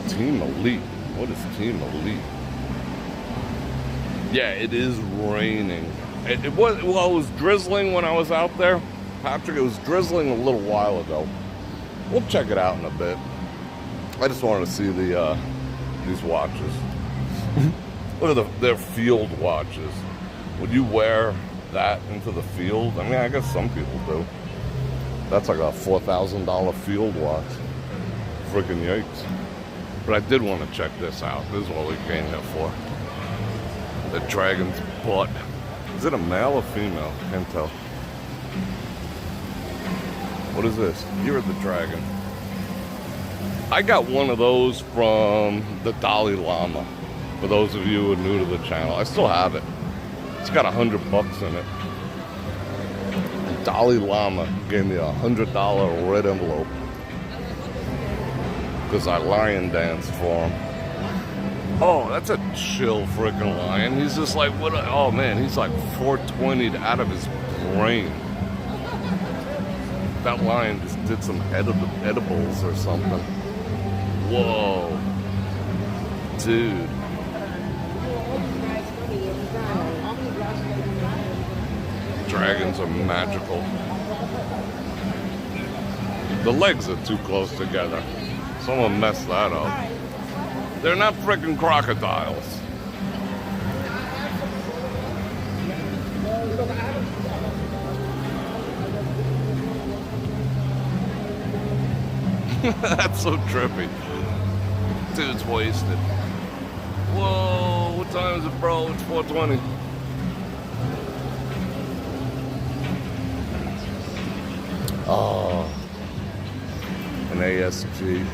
Team Elite. What is Team Elite? Yeah, it is raining. It was drizzling when I was out there. Patrick, it was drizzling a little while ago. We'll check it out in a bit. I just wanted to see these watches. What are their field watches? Would you wear that into the field? I mean, I guess some people do. That's like a $4,000 field watch. Freaking yikes. But I did want to check this out. This is what we came here for. The dragon's butt. Is it a male or female? Can't tell. What is this? Year of the Dragon. I got one of those from the Dalai Lama. For those of you who are new to the channel, I still have it. It's got $100 in it. The Dalai Lama gave me a $100 red envelope because I lion danced for him. Oh, that's a chill freaking lion. He's just like, what? Oh man, he's like 420'd out of his brain. That lion just did some edibles or something. Whoa. Dude. Dragons are magical. The legs are too close together. Someone messed that up. They're not freaking crocodiles. That's so trippy. Dude's wasted. Whoa, what time is it, bro? It's 4:20. Oh, an ASG.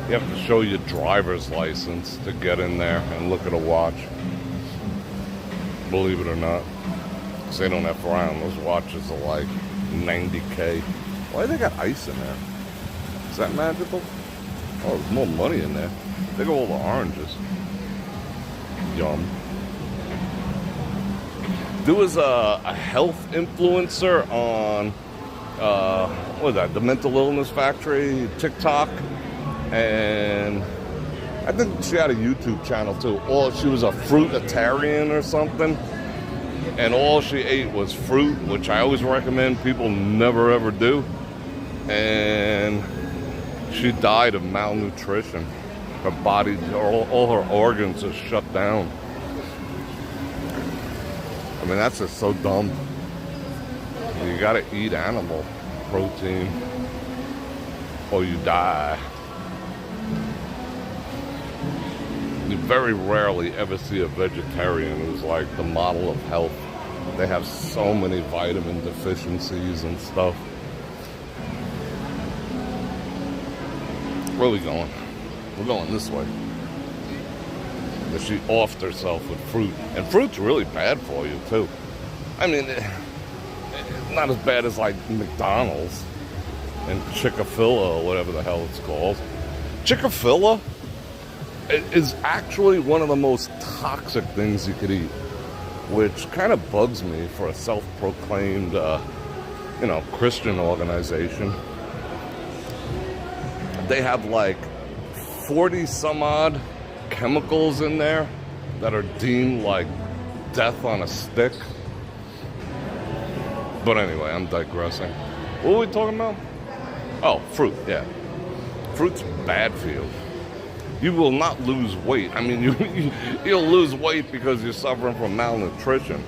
You have to show your driver's license to get in there and look at a watch. Believe it or not. Because they don't have around. Those watches are like $90K. Why they got ice in there? Is that magical? Oh, there's more money in there. Look at all the oranges. Yum. There was a health influencer on, what was that? The Mental Illness Factory, TikTok. And I think she had a YouTube channel too. Or she was a fruitarian or something. And all she ate was fruit, which I always recommend people never ever do. and she died of malnutrition. Her body, all her organs are shut down. I mean, that's just so dumb. You gotta eat animal protein or you die. You very rarely ever see a vegetarian who's like the model of health. They have so many vitamin deficiencies and stuff. Where are we going? We're going this way. But she offed herself with fruit. And fruit's really bad for you, too. I mean, not as bad as like McDonald's and Chick-fil-A or whatever the hell it's called. Chick-fil-A is actually one of the most toxic things you could eat, which kind of bugs me for a self-proclaimed, Christian organization. They have like 40 some odd chemicals in there that are deemed like death on a stick. But anyway, I'm digressing. What were we talking about? Oh, fruit, yeah. Fruit's bad for you. You will not lose weight. I mean, you'll lose weight because you're suffering from malnutrition.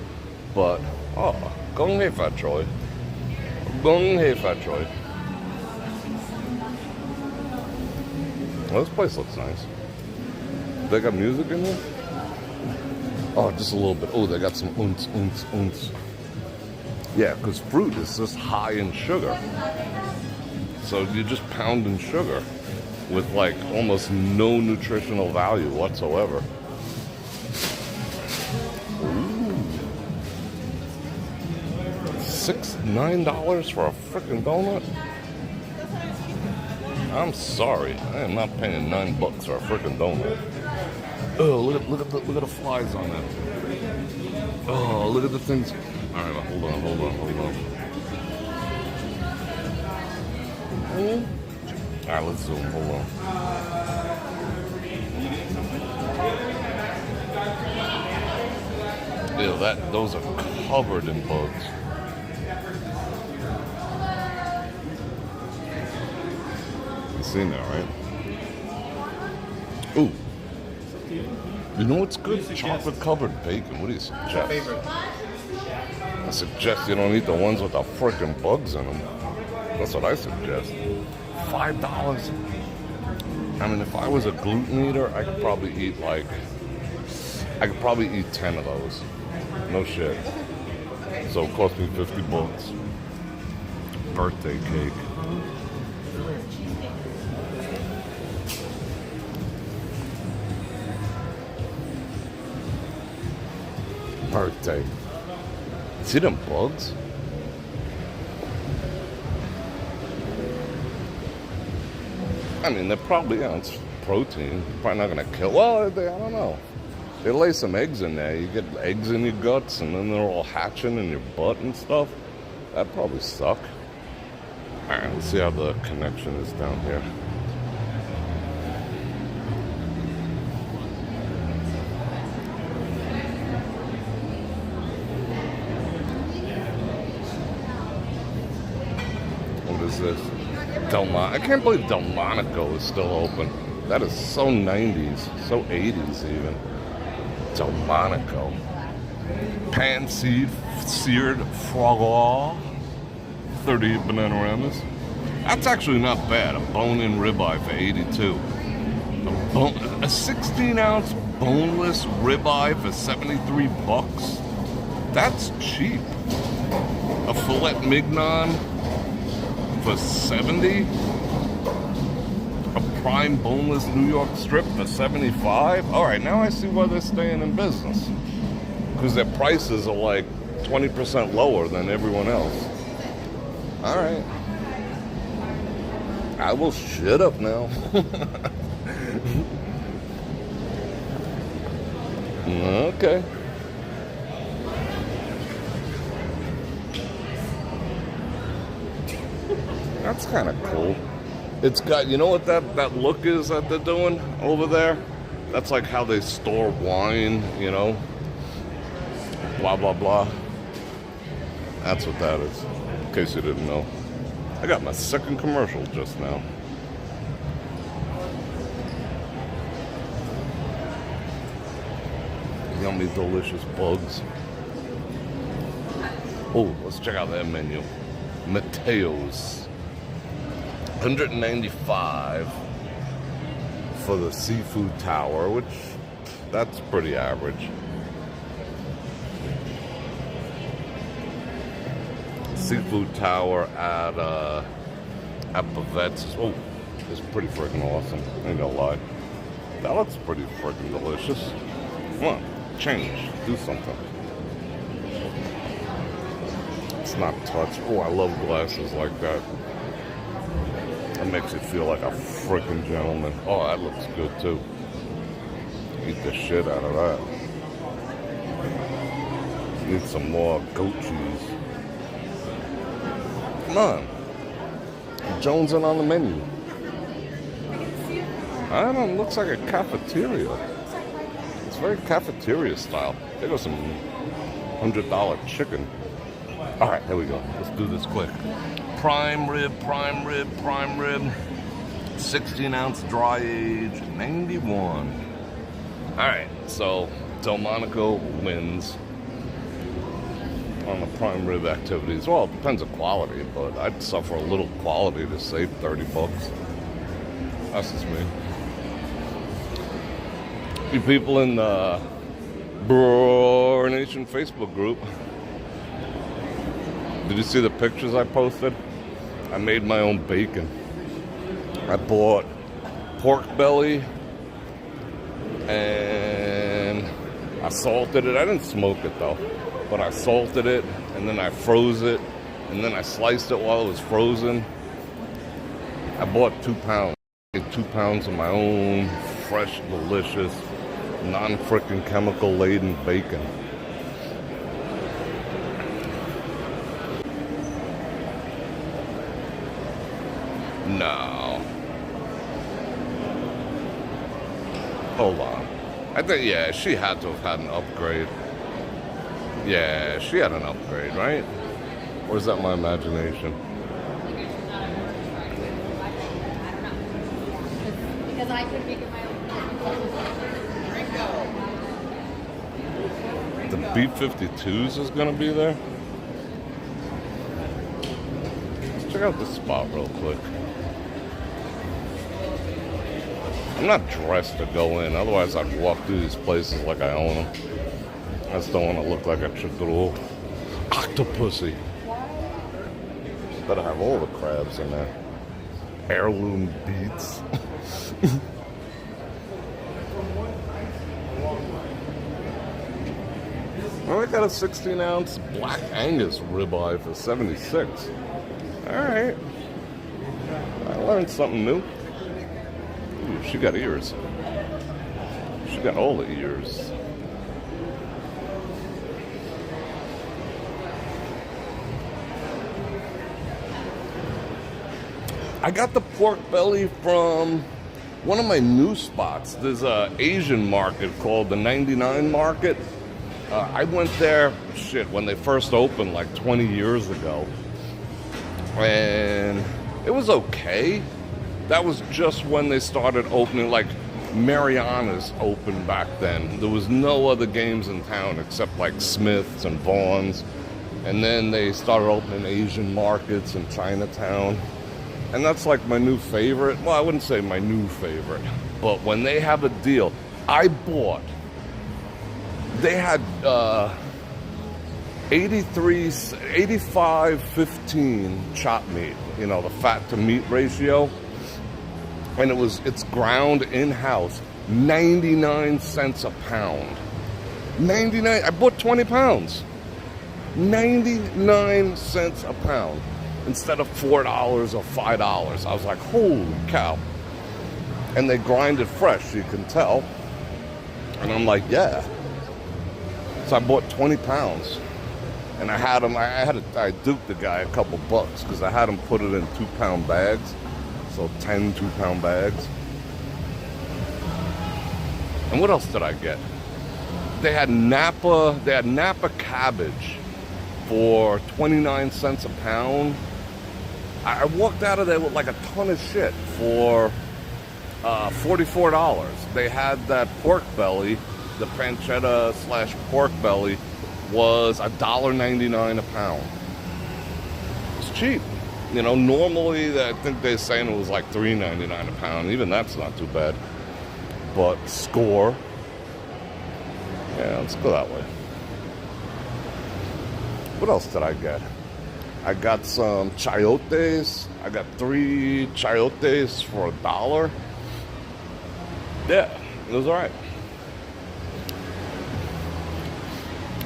But, go ahead, Fat Troy. Go ahead, Fat Troy. Well, this place looks nice. They got music in there? Oh, just a little bit. Oh, they got some ounce. Yeah, because fruit is just high in sugar. So you're just pounding sugar with like almost no nutritional value whatsoever. Ooh. $9 for a freaking donut? I'm sorry, I am not paying $9 for a freaking donut. Oh, look at the flies on that. Oh, look at the things. All right, hold on. All right, let's zoom. Hold on. Ew, those are covered in bugs. You've seen that, right? Ooh. You know what's good? Chocolate covered bacon. What do you suggest? I suggest you don't eat the ones with the freaking bugs in them. That's what I suggest. $5. I mean, if I was a gluten eater, I could probably eat 10 of those. No shit. So it cost me $50. Birthday cake. Birthday. See them bugs? I mean, they're probably, it's protein. Probably not going to kill. Well, I don't know. They lay some eggs in there. You get eggs in your guts, and then they're all hatching in your butt and stuff. That'd probably suck. All right, let's see how the connection is down here. What is this? I can't believe Delmonico is still open. That is so 90s, so 80s even. Delmonico. Pan-seared Frugal. 30 Bananaramas. That's actually not bad. A bone-in ribeye for 82. A 16-ounce boneless ribeye for $73. That's cheap. A filet mignon for $70. A prime boneless New York strip for $75. All right, now I see why they're staying in business. Because their prices are like 20% lower than everyone else. All right. I will shut up now. Okay. That's kind of cool. It's got, you know what that look is that they're doing over there? That's like how they store wine, you know? Blah, blah, blah. That's what that is, in case you didn't know. I got my second commercial just now. Yummy, delicious bugs. Oh, let's check out that menu. Mateo's. $195 for the seafood tower, which that's pretty average. Seafood tower at Bavette's. Oh, it's pretty freaking awesome. Ain't gonna lie. That looks pretty freaking delicious. Come on, change, do something. It's not touch. Oh, I love glasses like that. That makes you feel like a freaking gentleman. Oh, that looks good too. Eat the shit out of that. Need some more goat cheese. Come on. Jonesing on the menu. I don't know, looks like a cafeteria. It's very cafeteria style. There goes some $100 chicken. All right, here we go. Let's do this quick. Prime rib, 16-ounce dry age, 91. All right, so Delmonico wins on the prime rib activities. Well, it depends on quality, but I'd suffer a little quality to save $30. That's just me. You people in the Bror Nation Facebook group, did you see the pictures I posted? I made my own bacon. I bought pork belly and I salted it. I didn't smoke it though, but I salted it and then I froze it and then I sliced it while it was frozen. I bought 2 pounds. 2 pounds of my own fresh, delicious, non-frickin' chemical-laden bacon. No. Hold on. I think, yeah, she had to have had an upgrade. Yeah, she had an upgrade, right? Or is that my imagination? Because I could make it my own. The B-52s is going to be there? Let's check out this spot real quick. I'm not dressed to go in, otherwise I'd walk through these places like I own them. I just don't want to look like a little octopusy. Better have all the crabs in there. Heirloom beets. Well, I got a 16-ounce Black Angus ribeye for $76. All right. I learned something new. Ooh, she got ears. She got all the ears. I got the pork belly from one of my new spots. There's an Asian market called the 99 Market. I went there, when they first opened like 20 years ago. And it was okay. That was just when they started opening, like Mariana's opened back then. There was no other games in town except like Smith's and Vaughn's. And then they started opening Asian markets in Chinatown. And that's like my new favorite. Well, I wouldn't say my new favorite. But when they have a deal, I bought. They had 85-15 chop meat. You know, the fat to meat ratio. And it's ground in-house, 99 cents a pound. 99, I bought 20 pounds. 99 cents a pound instead of $4 or $5. I was like, holy cow. And they grind it fresh, you can tell. And I'm like, yeah. So I bought 20 pounds. And I had them, I duped the guy a couple bucks because I had him put it in 2-pound bags. So 10 2-pound bags. And what else did I get? They had Napa cabbage for 29 cents a pound. I walked out of there with like a ton of shit for $44. They had that pork belly, the pancetta / pork belly was $1.99 a pound. It's cheap. You know, normally I think they're saying it was like $3.99 a pound. Even that's not too bad. But score. Yeah, let's go that way. What else did I get? I got some chayotes. I got 3 chayotes for $1. Yeah, it was alright.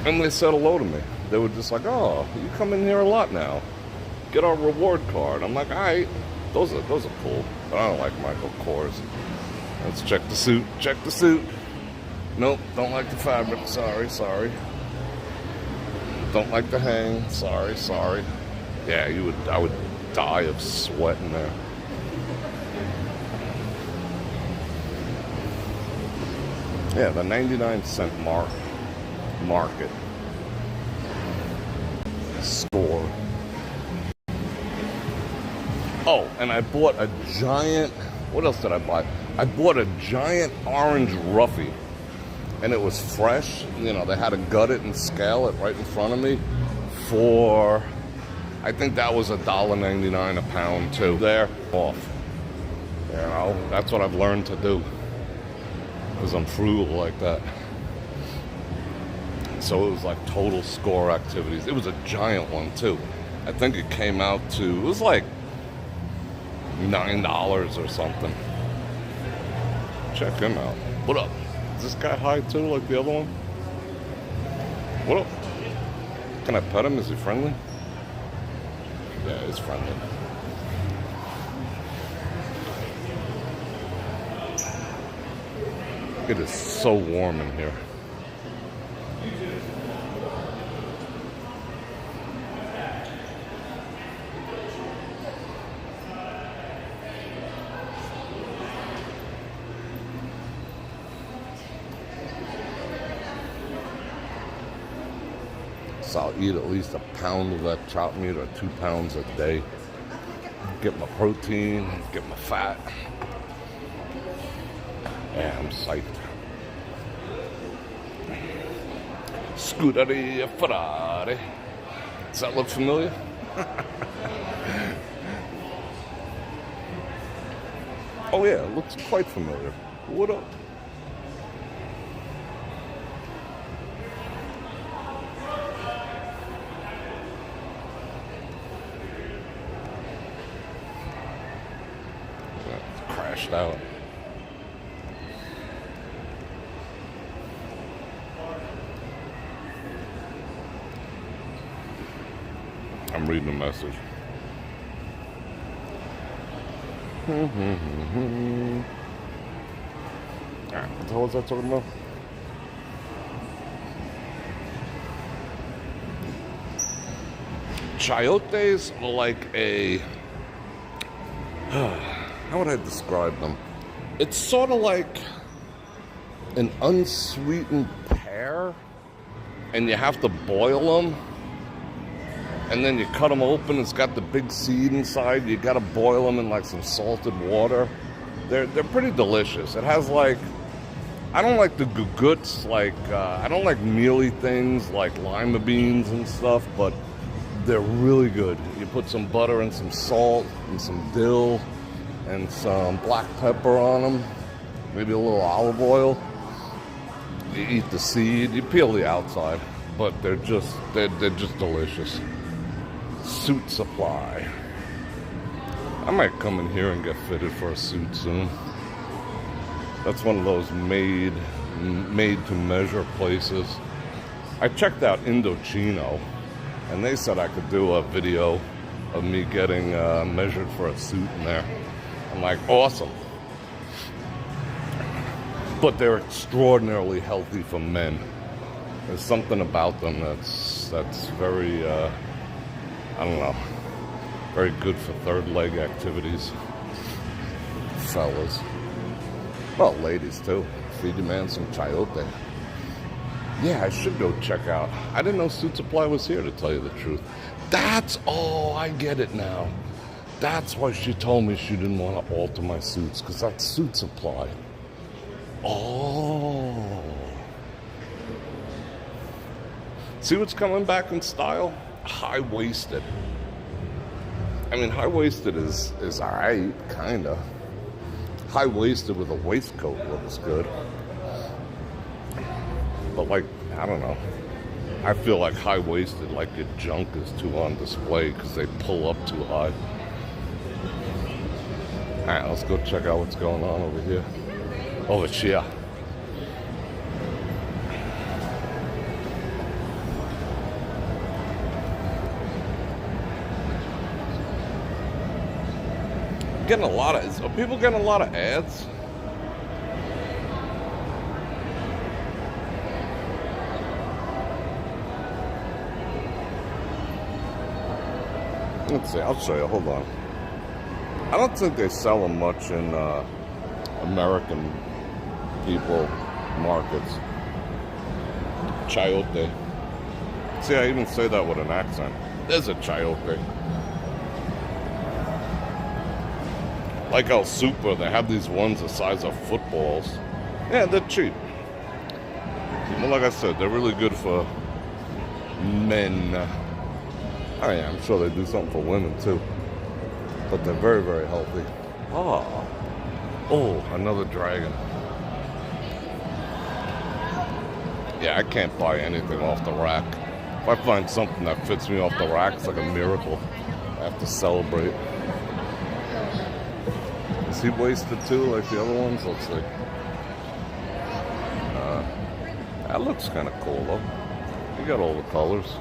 And they said hello to me. They were just like, "Oh, you come in here a lot now. Get our reward card." I'm like, "Alright, those are cool." But I don't like Michael Kors. Let's check the suit. Check the suit. Nope, don't like the fabric. Sorry. Don't like the hang. Sorry. Yeah, I would die of sweat in there. Yeah, the 99-cent market. Score. Oh, and I bought a giant, what else did I buy? I bought a giant orange Ruffy. And it was fresh. You know, they had to gut it and scale it right in front of me for, I think that was $1.99 a pound too. There, off. You know, that's what I've learned to do. Because I'm frugal like that. So it was like total score activities. It was a giant one too. I think it came out to, it was like $9 or something. Check him out. What up? Is this guy high too, like the other one? What up? Can I pet him? Is he friendly? Yeah, he's friendly. It is so warm in here. So I'll eat at least a pound of that chopped meat or 2 pounds a day. Get my protein, get my fat. Yeah, I'm psyched. Scuderia Ferrari. Does that look familiar? Oh yeah, it looks quite familiar. What up? Crashed out. I'm reading a message. Alright, what the hell was I talking about? Chayotes are like a... how would I describe them? It's sort of like an unsweetened pear, and you have to boil them. And then you cut them open, it's got the big seed inside. You gotta boil them in like some salted water. They're pretty delicious. It has like, I don't like the guguts, like, I don't like mealy things like lima beans and stuff, but they're really good. You put some butter and some salt and some dill and some black pepper on them, maybe a little olive oil. You eat the seed, you peel the outside, but they're just delicious. Suit supply. I might come in here and get fitted for a suit soon. That's one of those made to measure places. I checked out Indochino, and they said I could do a video of me getting measured for a suit in there. I'm like, awesome. But they're extraordinarily healthy for men. There's something about them that's very, I don't know, very good for third leg activities. Fellas. Well, ladies too. Feed your man some chayote. Yeah, I should go check out. I didn't know Suit Supply was here, to tell you the truth. Oh, I get it now. That's why she told me she didn't want to alter my suits, because that's suit supply. Oh. See what's coming back in style? High-waisted. I mean, high-waisted is alright, kinda. High-waisted with a waistcoat looks good. But like, I don't know. I feel like high-waisted, like your junk is too on display because they pull up too high. Alright, let's go check out what's going on over here. Over here. Getting a lot of, are people getting a lot of ads? Let's see, I'll show you, hold on. I don't think they sell them much in American people markets. Chayote. See, I even say that with an accent. There's a chayote. Like El Super, they have these ones the size of footballs. Yeah, they're cheap. Well, like I said, they're really good for men. Oh yeah, I'm sure they do something for women too. But they're very, very healthy. Oh, another dragon. Yeah, I can't buy anything off the rack. If I find something that fits me off the rack, it's like a miracle. I have to celebrate. Is he wasted too, like the other ones? Let's see. That looks kind of cool though. You got all the colors.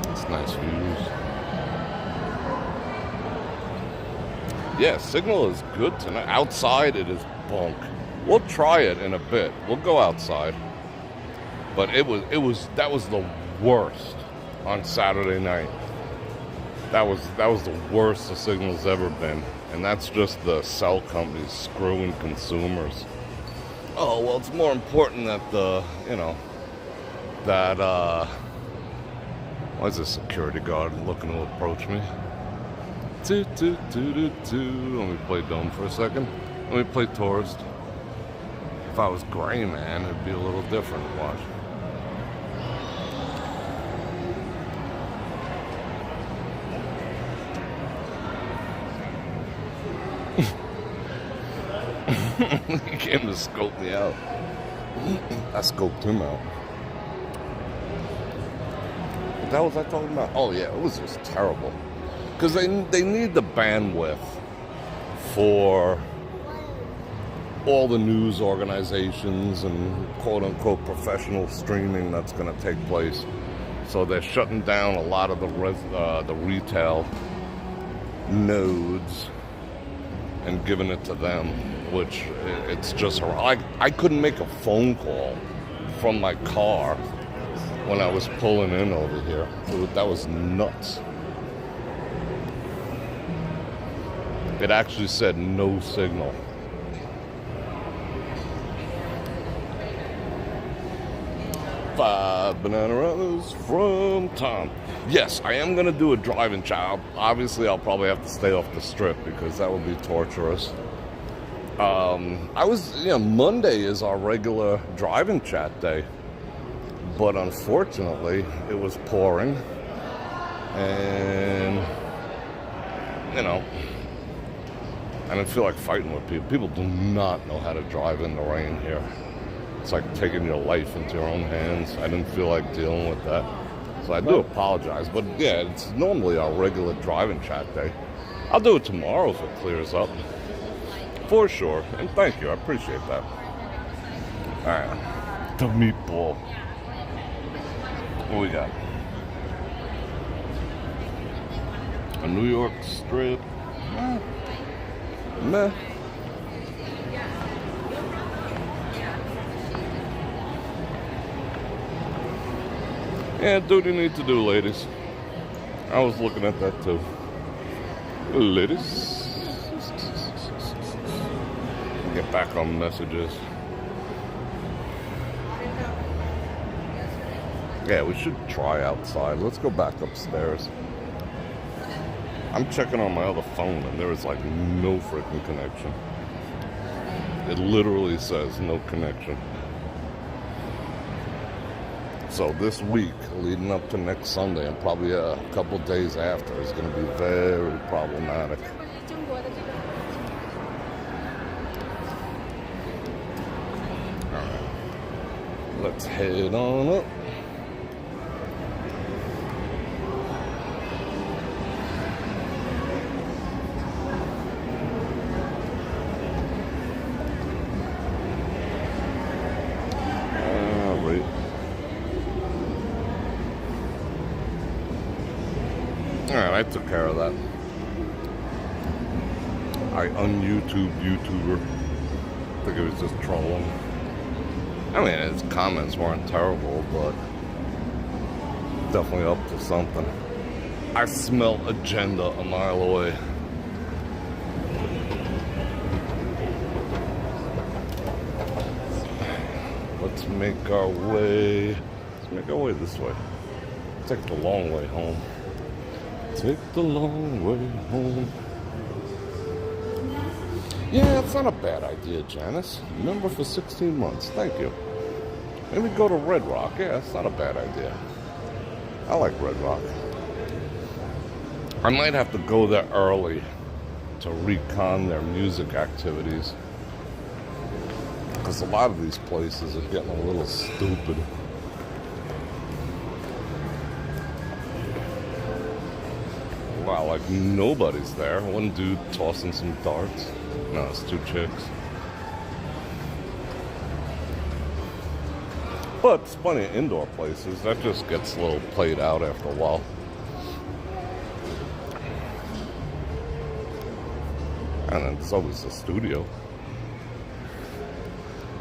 It's nice views. Yeah, signal is good tonight. Outside it is bunk. We'll try it in a bit. We'll go outside. But that was the worst on Saturday night. That was the worst the signal's ever been. And that's just the cell companies screwing consumers. Oh, well, it's more important that why is a security guard looking to approach me? Let me play dumb for a second. Let me play tourist. If I was Grayman, it'd be a little different. Watch. He came to scope me out. I scoped him out. What was I talking about? Oh yeah, it was just terrible. Because they need the bandwidth for all the news organizations and quote-unquote professional streaming that's going to take place. So they're shutting down a lot of the retail nodes and giving it to them, which it's just... I couldn't make a phone call from my car when I was pulling in over here. That was nuts. It actually said no signal. Five banana runners from Tom. Yes, I am going to do a driving chat. Obviously, I'll probably have to stay off the strip because that would be torturous. Monday is our regular driving chat day. But unfortunately, it was pouring. And, I didn't feel like fighting with people. People do not know how to drive in the rain here. It's like taking your life into your own hands. I didn't feel like dealing with that. So I do apologize. But yeah, it's normally our regular driving chat day. I'll do it tomorrow if it clears up. For sure. And thank you. I appreciate that. Alright. The meatball. What we got? A New York strip. Meh. Yeah, do what you need to do, ladies. I was looking at that too. Ladies. Get back on messages. Yeah, we should try outside. Let's go back upstairs. I'm checking on my other phone and there is like no freaking connection. It literally says no connection. So this week, leading up to next Sunday, and probably a couple days after, is going to be very problematic. Alright, let's head on up. Alright, I took care of that. I un-YouTubed YouTuber. I think it was just trolling. I mean, his comments weren't terrible, but definitely up to something. I smell agenda a mile away. Let's make our way this way. Take the long way home. Take the long way home. Yeah, it's not a bad idea, Janice. Member for 16 months. Thank you. Maybe go to Red Rock. Yeah, it's not a bad idea. I like Red Rock. I might have to go there early to recon their music activities. Because a lot of these places are getting a little stupid. Wow, like nobody's there. One dude tossing some darts. No, it's two chicks. But it's plenty of indoor places. That just gets a little played out after a while. And then there's always the studio.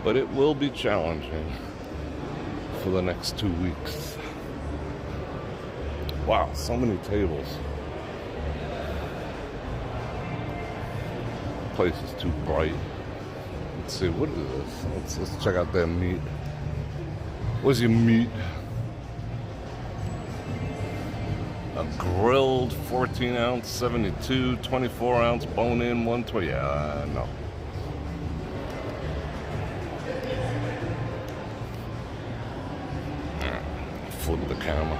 But it will be challenging for the next 2 weeks. Wow, so many tables. Place is too bright. Let's see, what is this? Let's check out their meat. What's your meat? A grilled 14 ounce, 72, 24 ounce bone in, 120. Yeah, no. Flip the camera.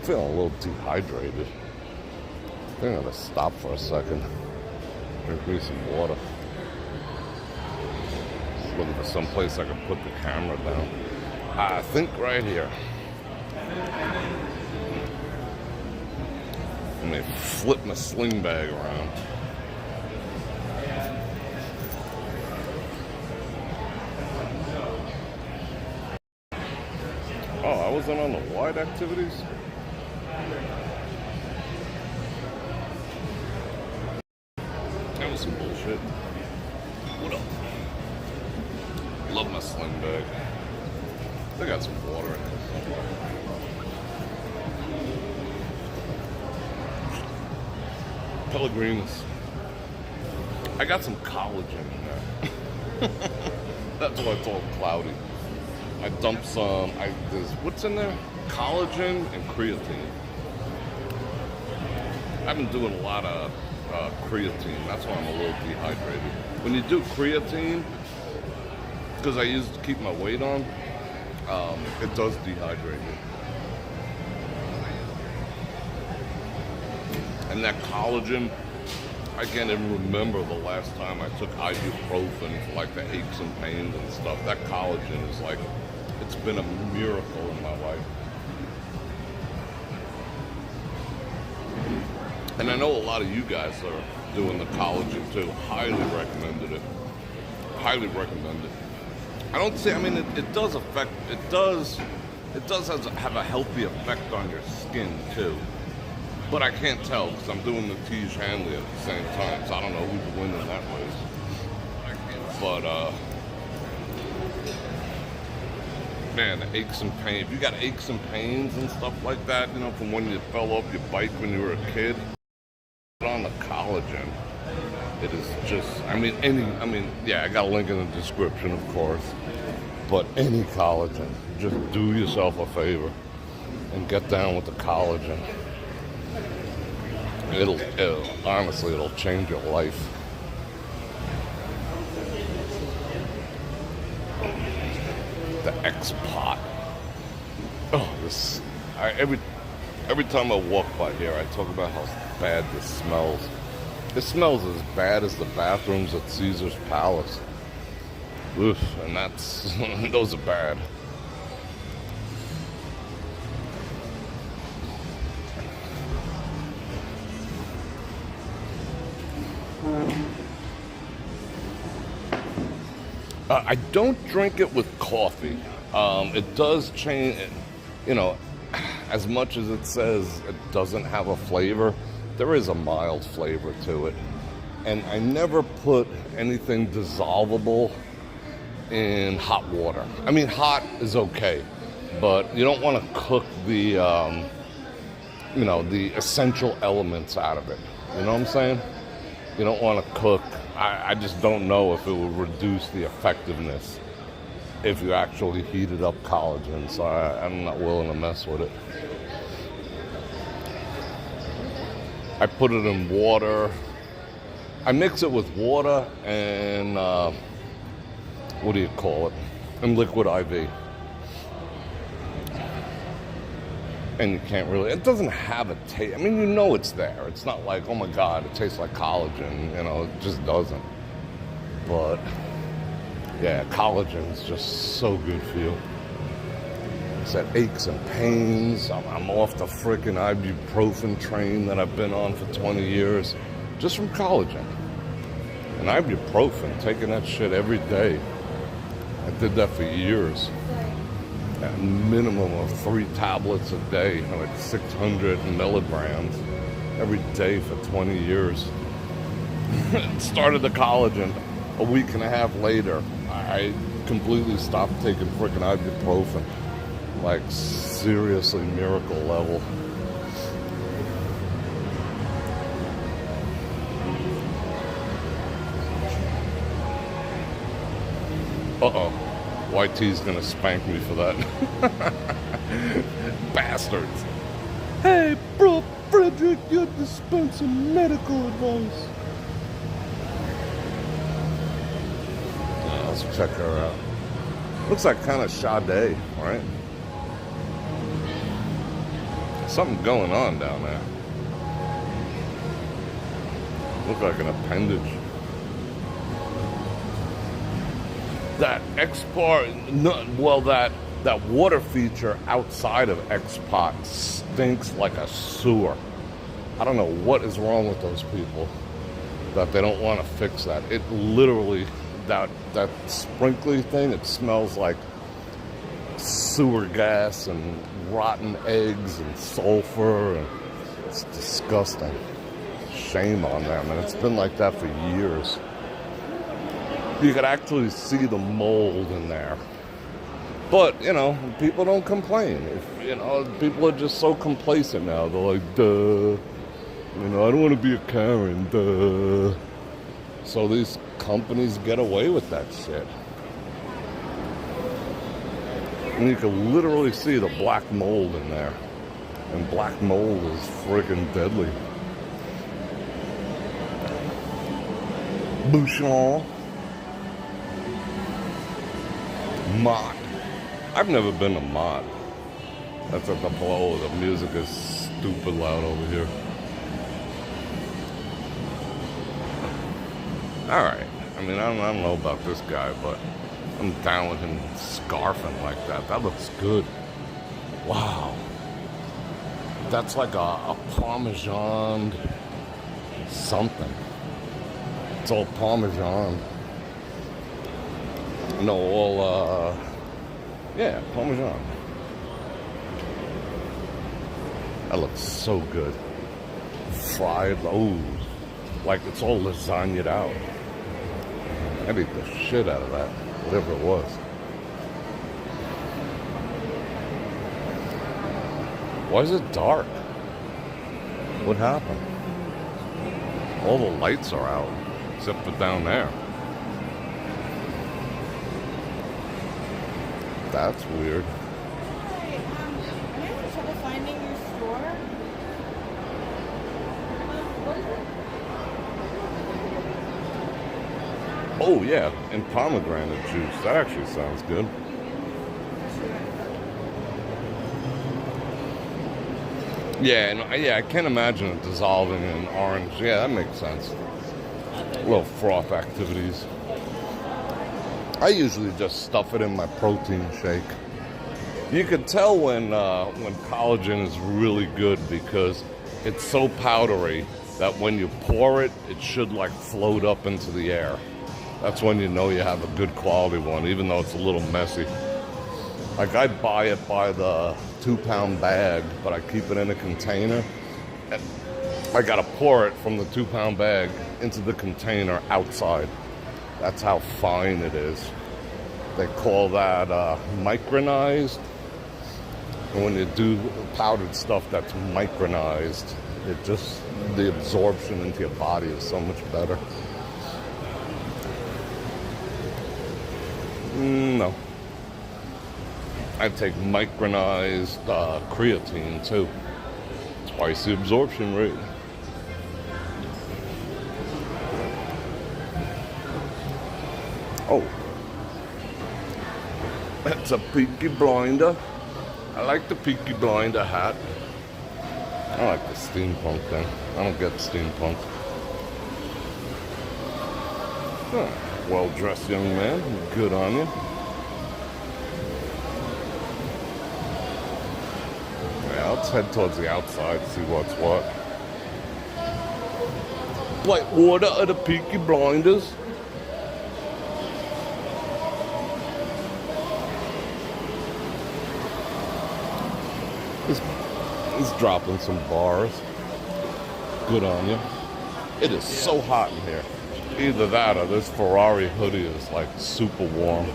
Feeling a little dehydrated. I think I'm gonna stop for a second. Drink me some water. Just looking for some place I can put the camera down. I think right here. Let me flip my sling bag around. Oh, I wasn't on the wide activities? That was some bullshit. What up? Love my sling bag. They got some water in it. Pellegrinos. I got some collagen in there. That's what I told Cloudy. I dumped some, what's in there? Collagen and creatine. I've been doing a lot of creatine. That's why I'm a little dehydrated. When you do creatine, because I used to keep my weight on, it does dehydrate you. And that collagen, I can't even remember the last time I took ibuprofen for like the aches and pains and stuff. That collagen is like, it's been a miracle in my life. And I know a lot of you guys are doing the collagen too. Highly recommended it. Highly recommend it. I don't say, I mean, it does affect, it does have a healthy effect on your skin too. But I can't tell because I'm doing the Tiege Hanley at the same time, so I don't know who's winning that race. But man, the aches and pains. If you got aches and pains and stuff like that, you know, from when you fell off your bike when you were a kid, put on the collagen. It is just, yeah, I got a link in the description, of course. But any collagen, just do yourself a favor and get down with the collagen. Honestly, it'll change your life. The X-Pot. Oh, every time I walk by here, I talk about how bad this smells. It smells as bad as the bathrooms at Caesar's Palace. Oof, and those are bad. I don't drink it with coffee. It does change, you know, as much as it says it doesn't have a flavor, there is a mild flavor to it. And I never put anything dissolvable in hot water. I mean, hot is okay, but you don't want to cook the, the essential elements out of it. You know what I'm saying? You don't want to cook. I just don't know if it will reduce the effectiveness if you actually heated up collagen, so I'm not willing to mess with it. I put it in water. I mix it with water and, what do you call it? And liquid IV. And you can't really, it doesn't have a taste. I mean, you know it's there. It's not like, oh my God, it tastes like collagen. You know, it just doesn't. But, yeah, collagen's just so good for you. It's that aches and pains. I'm off the freaking ibuprofen train that I've been on for 20 years. Just from collagen. And ibuprofen, taking that shit every day. I did that for years. A minimum of 3 tablets a day, like 600 milligrams every day for 20 years. Started the collagen a week and a half later. I completely stopped taking freaking ibuprofen. Like, seriously, miracle level. Uh-oh. YT's gonna spank me for that. Bastards. Hey, Bror Fredrik, you're dispensing medical advice. Yeah, let's check her out. Looks like kind of Sade, right? Something going on down there. Look like an appendage. That X-Pot, that water feature outside of X-Pot stinks like a sewer. I don't know what is wrong with those people that they don't want to fix that. It literally, that sprinkly thing, it smells like sewer gas and rotten eggs and sulfur, and it's disgusting. Shame on them, and it's been like that for years. You could actually see the mold in there. But, you know, people don't complain. People are just so complacent now. They're like, duh. You know, I don't want to be a Karen, duh. So these companies get away with that shit. And you can literally see the black mold in there. And black mold is friggin' deadly. Bouchon. Mod. I've never been to Mod. That's at the blow. The music is stupid loud over here. Alright. I mean, I don't know about this guy, but I'm down with him scarfing like that. That looks good. Wow. That's like a Parmesan something. It's all Parmesan. No, yeah, Parmesan. That looks so good. Fried, oh, like it's all lasagnaed out. I'd eat the shit out of that, whatever it was. Why is it dark? What happened? All the lights are out, except for down there. That's weird. Hi, I'm having trouble finding your store. What is it? Oh yeah, and pomegranate juice. That actually sounds good. Yeah, and yeah, I can't imagine it dissolving in orange. Yeah, that makes sense. Little froth activities. I usually just stuff it in my protein shake. You can tell when collagen is really good because it's so powdery that when you pour it, it should like float up into the air. That's when you know you have a good quality one, even though it's a little messy. Like I buy it by the 2-pound bag, but I keep it in a container. And I gotta pour it from the 2-pound bag into the container outside. That's how fine it is. They call that micronized. And when you do powdered stuff that's micronized, it just, the absorption into your body is so much better. No. I take micronized creatine too. Twice the absorption rate. Oh. That's a Peaky Blinder. I like the Peaky Blinder hat. I like the steampunk thing. I don't get steampunk. Huh. Well-dressed young man. Good on you. Yeah, let's head towards the outside, see what's what. White water of the Peaky Blinders. He's dropping some bars. Good on you. It is so hot in here. Either that or this Ferrari hoodie is like super warm.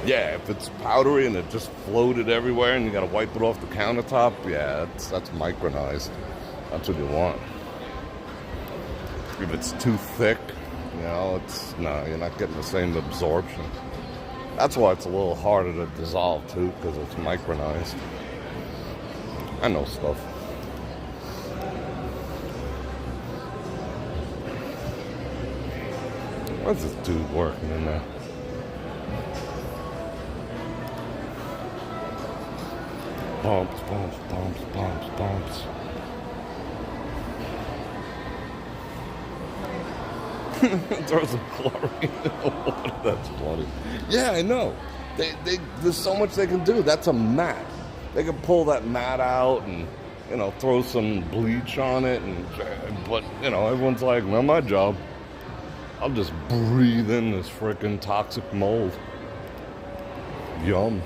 Yeah, if it's powdery and it just floated everywhere and you gotta wipe it off the countertop, yeah, that's micronized. That's what you want. If it's too thick, you know, no, you're not getting the same absorption. That's why it's a little harder to dissolve too, because it's micronized. I know stuff. What's this dude working in there? Bumps, bumps, bumps, bumps, bumps. Throw some chlorine in the water. That's funny. Yeah, I know. There's so much they can do. That's a mat. They can pull that mat out and, you know, throw some bleach on it. But, you know, everyone's like, not my job. I'll just breathe in this freaking toxic mold. Yum.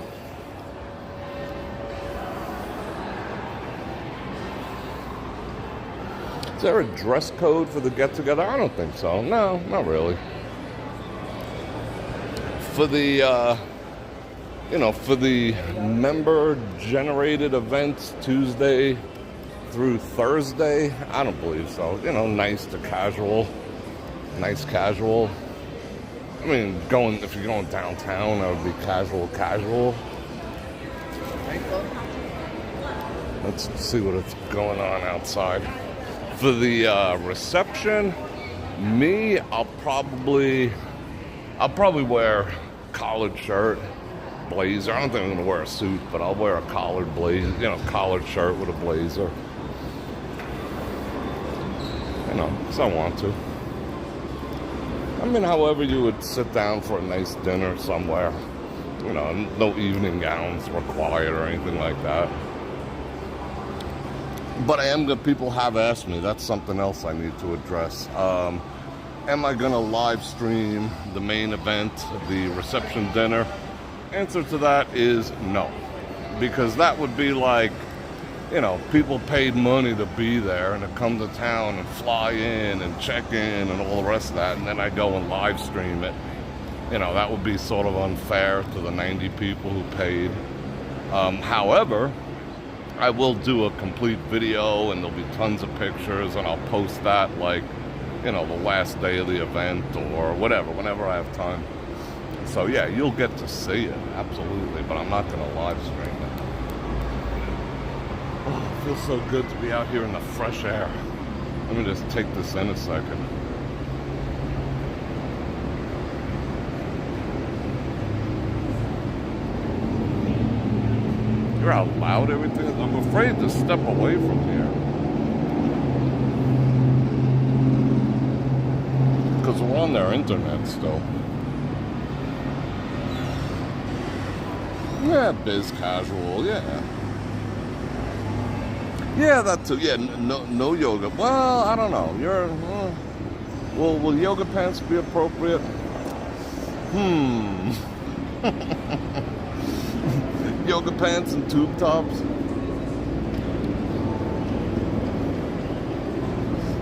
Is there a dress code for the get-together? I don't think so. No, not really. For the, for the member-generated events Tuesday through Thursday, I don't believe so. You know, nice to casual. Nice casual. I mean, if you're going downtown, that would be casual. Let's see what's going on outside. For the reception, I'll probably wear collared shirt, blazer. I don't think I'm gonna wear a suit, but I'll wear a collared blazer, collared shirt with a blazer. Because I want to. I mean, however you would sit down for a nice dinner somewhere. No evening gowns required or anything like that. But people have asked me, that's something else I need to address. Am I gonna live stream the main event, the reception dinner? Answer to that is no. Because that would be like, people paid money to be there and to come to town and fly in and check in and all the rest of that, and then I go and live stream it. you know, that would be sort of unfair to the 90 people who paid. However, I will do a complete video, and there'll be tons of pictures, and I'll post that, like, you know, the last day of the event or whatever, whenever I have time. So yeah, you'll get to see it, absolutely, but I'm not going to live stream it. Oh, it feels so good to be out here in the fresh air. Let me just take this in a second. Hear how loud everything is? I'm afraid to step away from here. Because we're on their internet still. Yeah, biz casual, yeah. Yeah, that too. Yeah, no yoga. Well, I don't know. Will yoga pants be appropriate? Yoga pants and tube tops?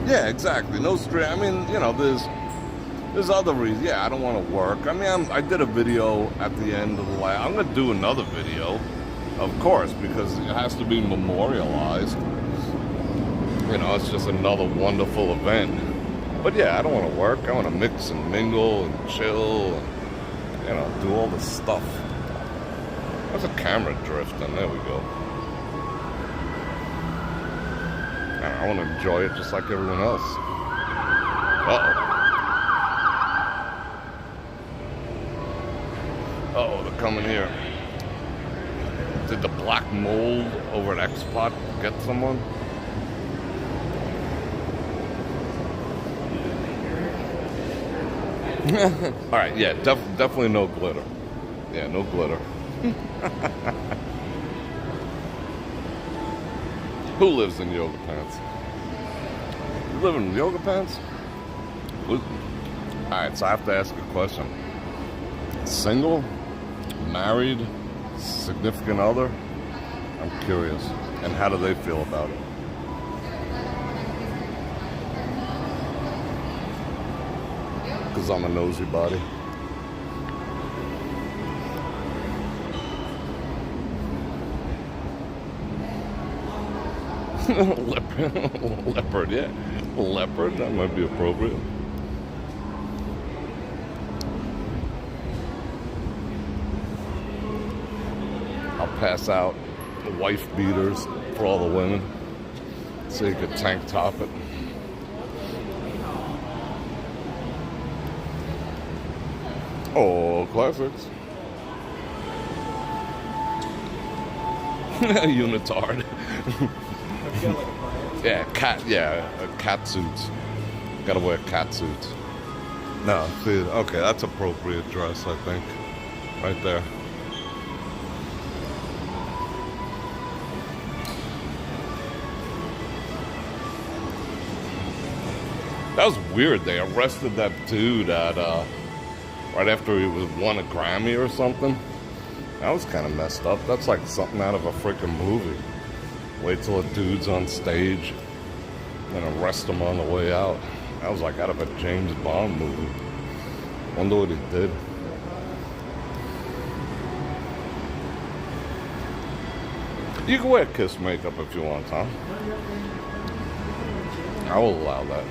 Yeah, exactly. No string. I mean, you know, there's other reasons. Yeah, I don't want to work. I mean, I did a video at the end of the last. I'm going to do another video, of course, because it has to be memorialized. You know, it's just another wonderful event. But yeah, I don't want to work. I want to mix and mingle and chill and, you know, do all this stuff. There's a camera drifting. There we go. I want to enjoy it just like everyone else. Uh-oh. Uh-oh, they're coming here. Did the black mold over at X-Pot get someone? Alright, yeah, definitely no glitter. Yeah, no glitter. Who lives in yoga pants? You live in yoga pants? Alright, so I have to ask a question. Single? Married? Significant other? I'm curious. And how do they feel about it? Because I'm a nosy body. Leopard, yeah. Leopard, that might be appropriate. I'll pass out the wife beaters for all the women so you could tank top it. Oh, classics. Unitard. Yeah, cat suits. Gotta wear cat suits. No, see, okay, that's appropriate dress, I think. Right there. That was weird. They arrested that dude at, right after he won a Grammy or something. That was kind of messed up. That's like something out of a freaking movie. Wait till a dude's on stage and arrest him on the way out. That was like out of a James Bond movie. Wonder what he did. You can wear Kiss makeup if you want, huh? I will allow that.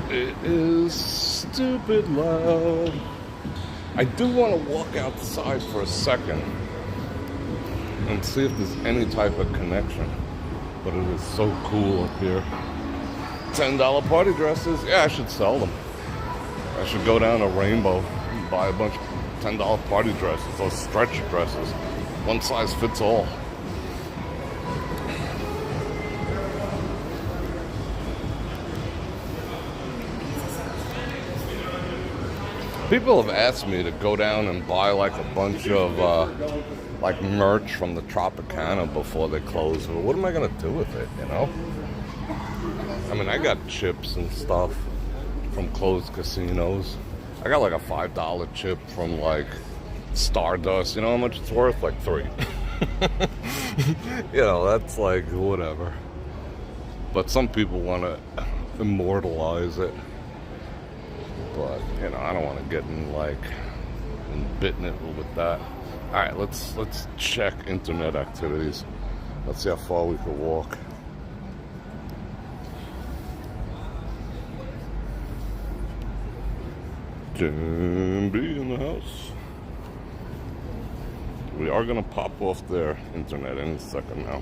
It is stupid loud. I do want to walk outside for a second and see if there's any type of connection. But it is so cool up here. $10 party dresses. Yeah, I should sell them. I should go down to Rainbow and buy a bunch of $10 party dresses. Those stretch dresses. One size fits all. People have asked me to go down and buy like a bunch of like merch from the Tropicana before they close. But what am I gonna do with it, you know? I mean, I got chips and stuff from closed casinos. I got like a $5 chip from like Stardust. You know how much it's worth? Like $3. You know, that's like whatever. But some people want to immortalize it. But, you know, I don't want to get in, like, and bitten it with that. Alright, let's check internet activities. Let's see how far we can walk. Jim B in the house. We are gonna pop off their internet any second now.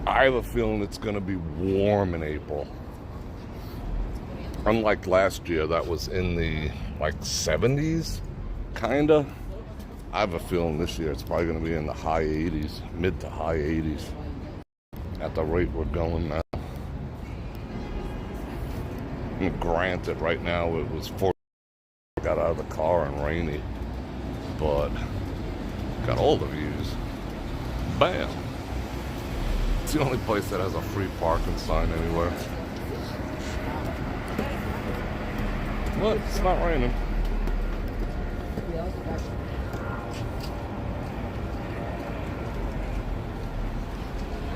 I have a feeling it's gonna be warm in April. Unlike last year, that was in the like 70s, kinda. I have a feeling this year it's probably gonna be in the high 80s, mid to high 80s, at the rate we're going now. And granted, right now it was 4. Got out of the car and rainy, but got all the views. Bam! It's the only place that has a free parking sign anywhere. What? It's not raining.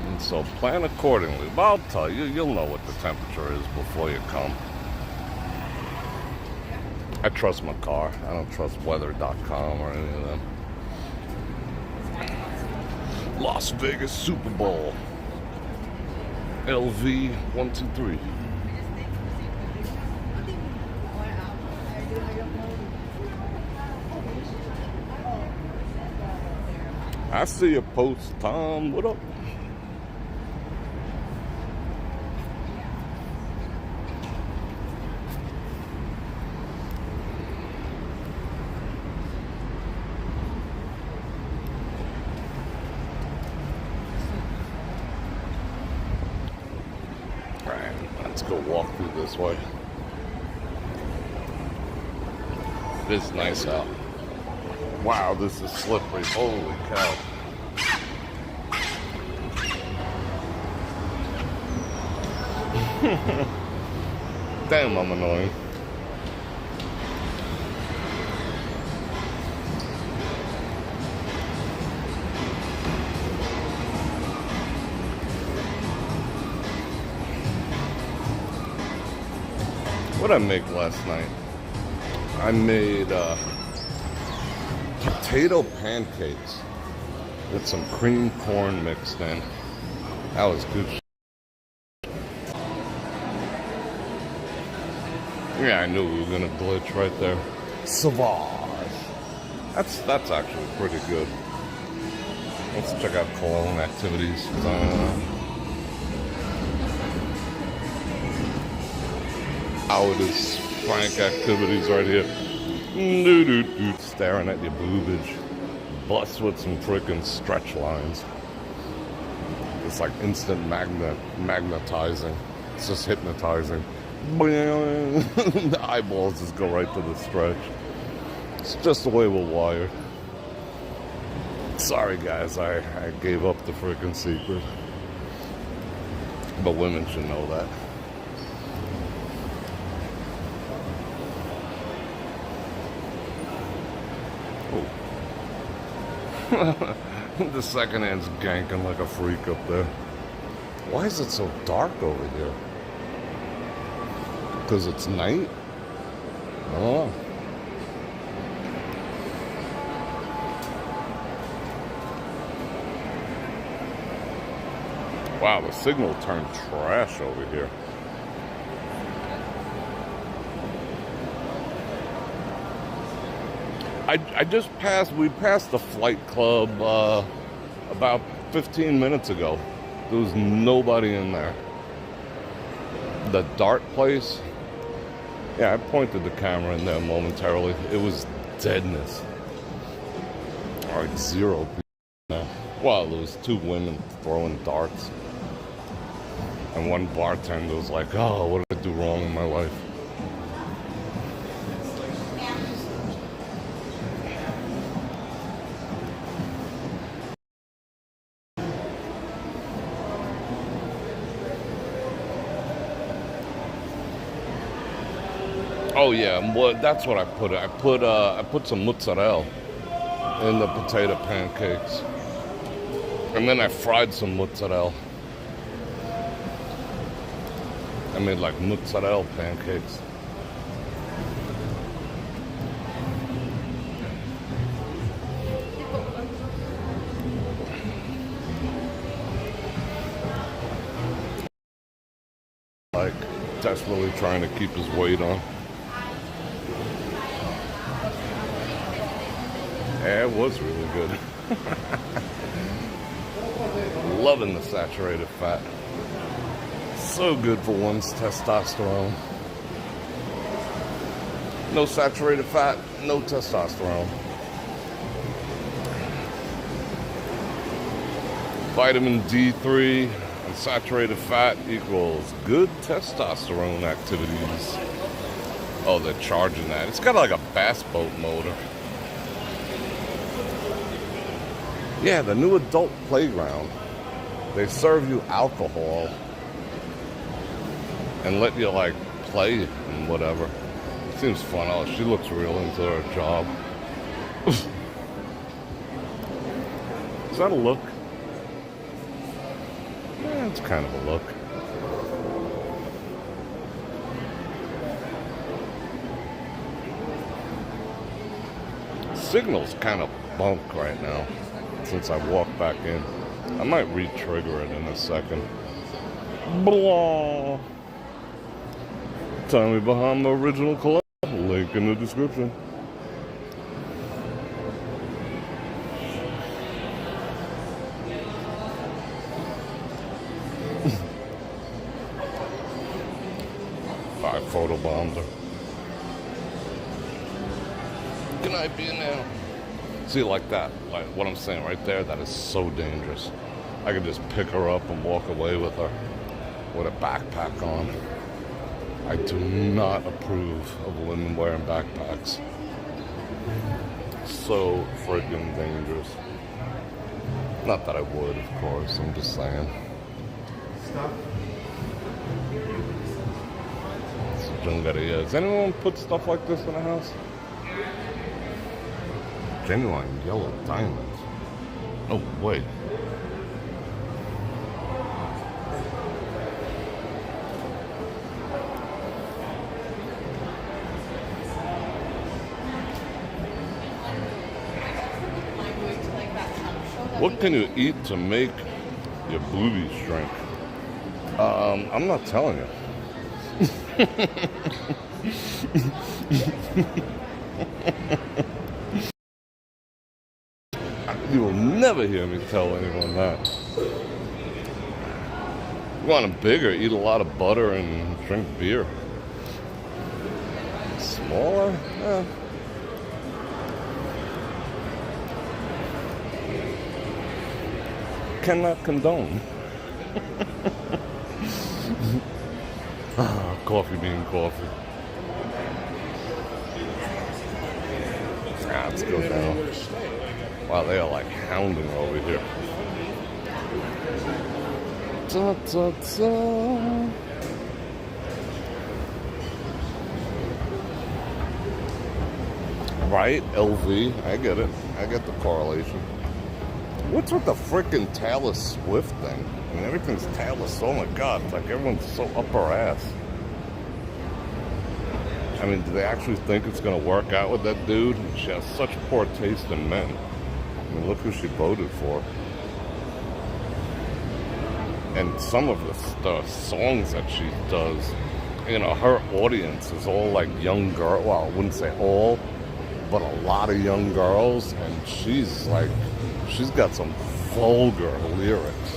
And so plan accordingly. But I'll tell you, you'll know what the temperature is before you come. I trust my car. I don't trust weather.com or any of them. Las Vegas Super Bowl. LV 123. I see a post, Tom. What up? Let's go walk through this way. It is nice out. Wow, this is slippery. Holy cow. Damn, I'm annoying. What did I make last night? I made potato pancakes with some cream corn mixed in. That was good. Yeah, I knew we were gonna glitch right there. Savage. That's actually pretty good. Let's check out Cologne activities. It is Frank activities right here. Staring at your boobage. Bust with some freaking stretch lines. It's like instant magnetizing. It's just hypnotizing. The eyeballs just go right to the stretch. It's just the way we're wired. Sorry guys, I gave up the freaking secret. But women should know that. The second hand's ganking like a freak up there. Why is it so dark over here? Because it's night? Oh. Wow, the signal turned trash over here. We passed the Flight Club about 15 minutes ago. There was nobody in there. The dart place, yeah, I pointed the camera in there momentarily. It was deadness. Like 0 people there. Well, there was 2 women throwing darts. And one bartender was like, oh, what did I do wrong in my life? Oh yeah, well, that's what I put. I put some mozzarella in the potato pancakes. And then I fried some mozzarella. I made like mozzarella pancakes. Like, desperately trying to keep his weight on. Yeah, it was really good. Loving the saturated fat. So good for one's testosterone. No saturated fat, no testosterone. Vitamin D3 and saturated fat equals good testosterone activities. Oh, they're charging that. It's got like a bass boat motor. Yeah, the new adult playground. They serve you alcohol and let you like play and whatever. Seems fun. Oh, she looks real into her job. Is that a look? Yeah, it's kind of a look. Signal's kind of bunk right now since I walked back in. I might re-trigger it in a second. Blah. Tell me behind the original collab. Link in the description. I photobombed her. Can I be in there? See, like that, like what I'm saying right there, that is so dangerous. I could just pick her up and walk away with her with a backpack on. I do not approve of women wearing backpacks. So friggin' dangerous. Not that I would, of course, I'm just saying. Stop. Does anyone put stuff like this in a house? Genuine yellow diamonds. No way. What can you eat to make your boobies shrink? I'm not telling you. You will never hear me tell anyone that. You want them bigger, eat a lot of butter and drink beer. Smaller? Cannot condone. Coffee bean coffee. Let's go down. Wow, they are like hounding over here. Da, da, da. Right, LV. I get it. I get the correlation. What's with the frickin' Taylor Swift thing? I mean, everything's Taylor. Oh my God, it's like everyone's so up her ass. I mean, do they actually think it's gonna work out with that dude? She has such poor taste in men. I mean, look who she voted for. And some of the songs that she does, you know, her audience is all like young girl. Well, I wouldn't say all, but a lot of young girls. And she's like, she's got some vulgar lyrics.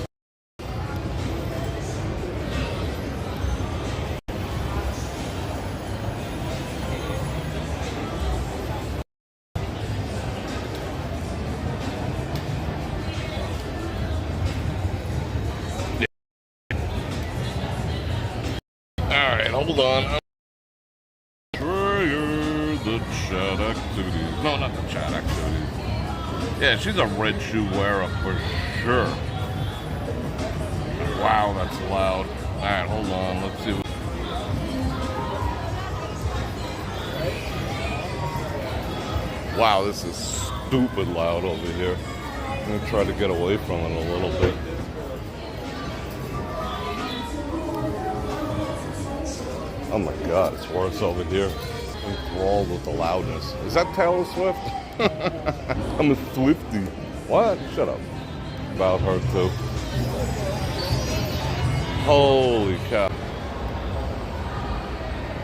Hold on. Trigger the chat activities. No, not the chat activities. Yeah, she's a red shoe wearer for sure. Wow, that's loud. Alright, hold on. Let's see. Wow, this is stupid loud over here. I'm gonna try to get away from it a little bit. Oh my God, it's worse over here. I'm enthralled with the loudness. Is that Taylor Swift? I'm a Swiftie. What? Shut up. About her too. Holy cow.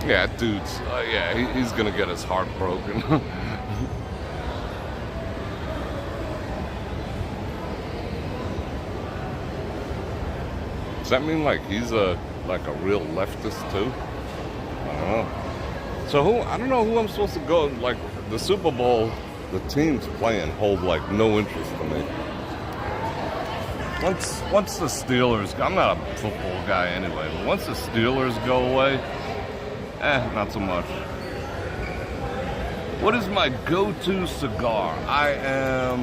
Yeah, dude's, yeah, he's gonna get his heart broken. Does that mean like he's a real leftist too? I don't know. So I don't know who I'm supposed to go, like the Super Bowl, the teams playing hold like no interest to me. Once the Steelers, I'm not a football guy anyway, but once the Steelers go away, not so much. What is my go-to cigar? I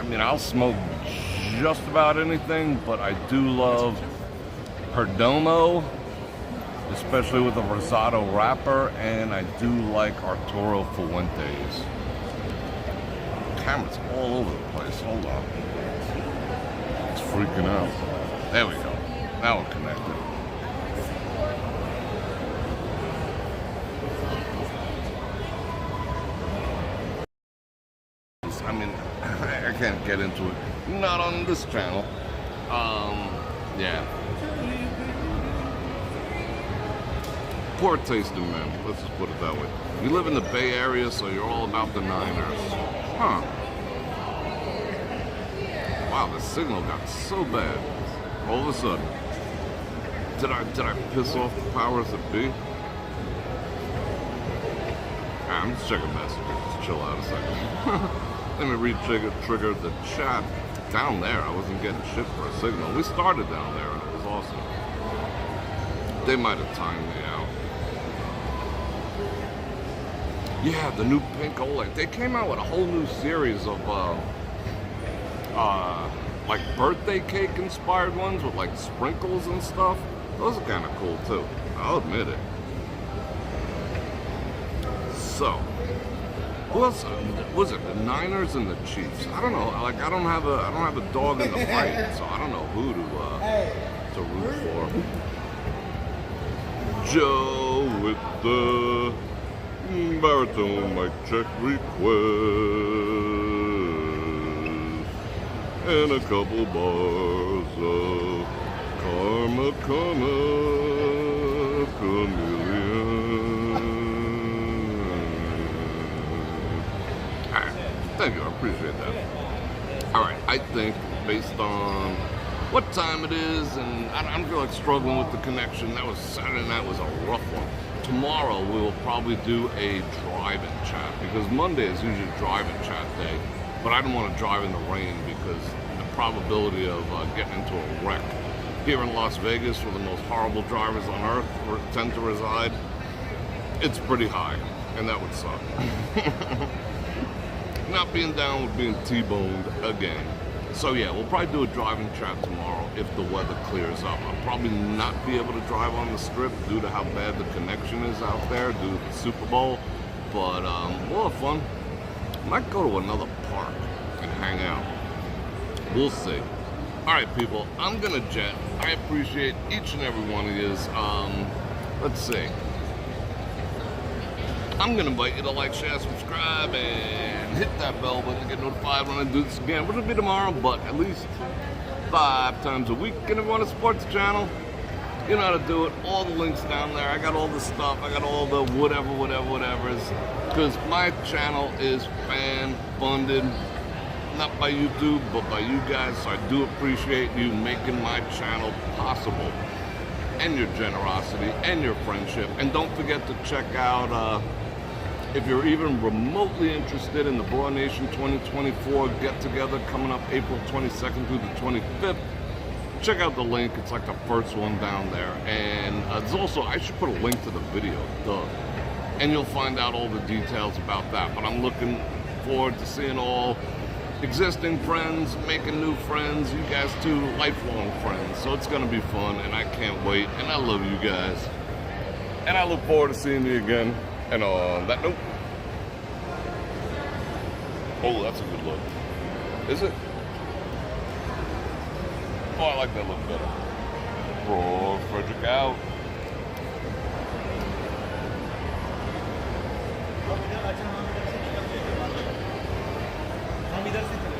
mean, I'll smoke just about anything, but I do love Perdomo, especially with a Rosado wrapper, and I do like Arturo Fuentes. Camera's all over the place. Hold on. It's freaking out. There we go. Now we're connected. I mean, I can't get into it. Not on this channel. Yeah. Poor tasting, man. Let's just put it that way. You live in the Bay Area, so you're all about the Niners. Huh. Wow, the signal got so bad. All of a sudden. Did I piss off the powers that be? I'm just checking messages. Just chill out a second. Let me trigger the chat. Down there, I wasn't getting shit for a signal. We started down there, and it was awesome. They might have timed me out. Yeah, the new pink OLED. They came out with a whole new series of like birthday cake inspired ones with like sprinkles and stuff. Those are kind of cool too. I'll admit it. So, who else was it? The Niners and the Chiefs. I don't know. Like I don't have a dog in the fight, so I don't know who to root for. Joe with the baritone mic check request and a couple bars of Karma Chameleon. Alright, thank you, I appreciate that. Alright, I think based on what time it is, and I don't feel like struggling with the connection. That was Saturday night was a rough one. Tomorrow we will probably do a drive-in chat because Monday is usually drive-in chat day. But I don't want to drive in the rain because the probability of getting into a wreck here in Las Vegas, where the most horrible drivers on earth tend to reside, it's pretty high, and that would suck. Not being down with being T-boned again. So yeah, we'll probably do a driving chat tomorrow if the weather clears up. I'll probably not be able to drive on the strip due to how bad the connection is out there due to the Super Bowl. But we'll have fun. Might go to another park and hang out. We'll see. Alright people, I'm gonna jet. I appreciate each and every one of yous. Let's see. I'm gonna invite you to like, share, subscribe, and hit that bell button to get notified when I do this again, which will be tomorrow, but at least 5 times a week. And if you want to support the channel, you know how to do it. All the links down there. I got all the stuff. I got all the whatever's. Because my channel is fan-funded, not by YouTube, but by you guys. So I do appreciate you making my channel possible, and your generosity, and your friendship. And don't forget to check out, if you're even remotely interested in the Bror Nation 2024 get-together coming up April 22nd through the 25th, check out the link. It's like the first one down there. And there's also, I should put a link to the video, duh. And you'll find out all the details about that. But I'm looking forward to seeing all existing friends, making new friends, you guys too, lifelong friends. So it's gonna be fun, and I can't wait, and I love you guys. And I look forward to seeing you again. And on that note, Oh, that's a good look. Is it? Oh, I like that look better. Bror Fredrik out. हम इधर से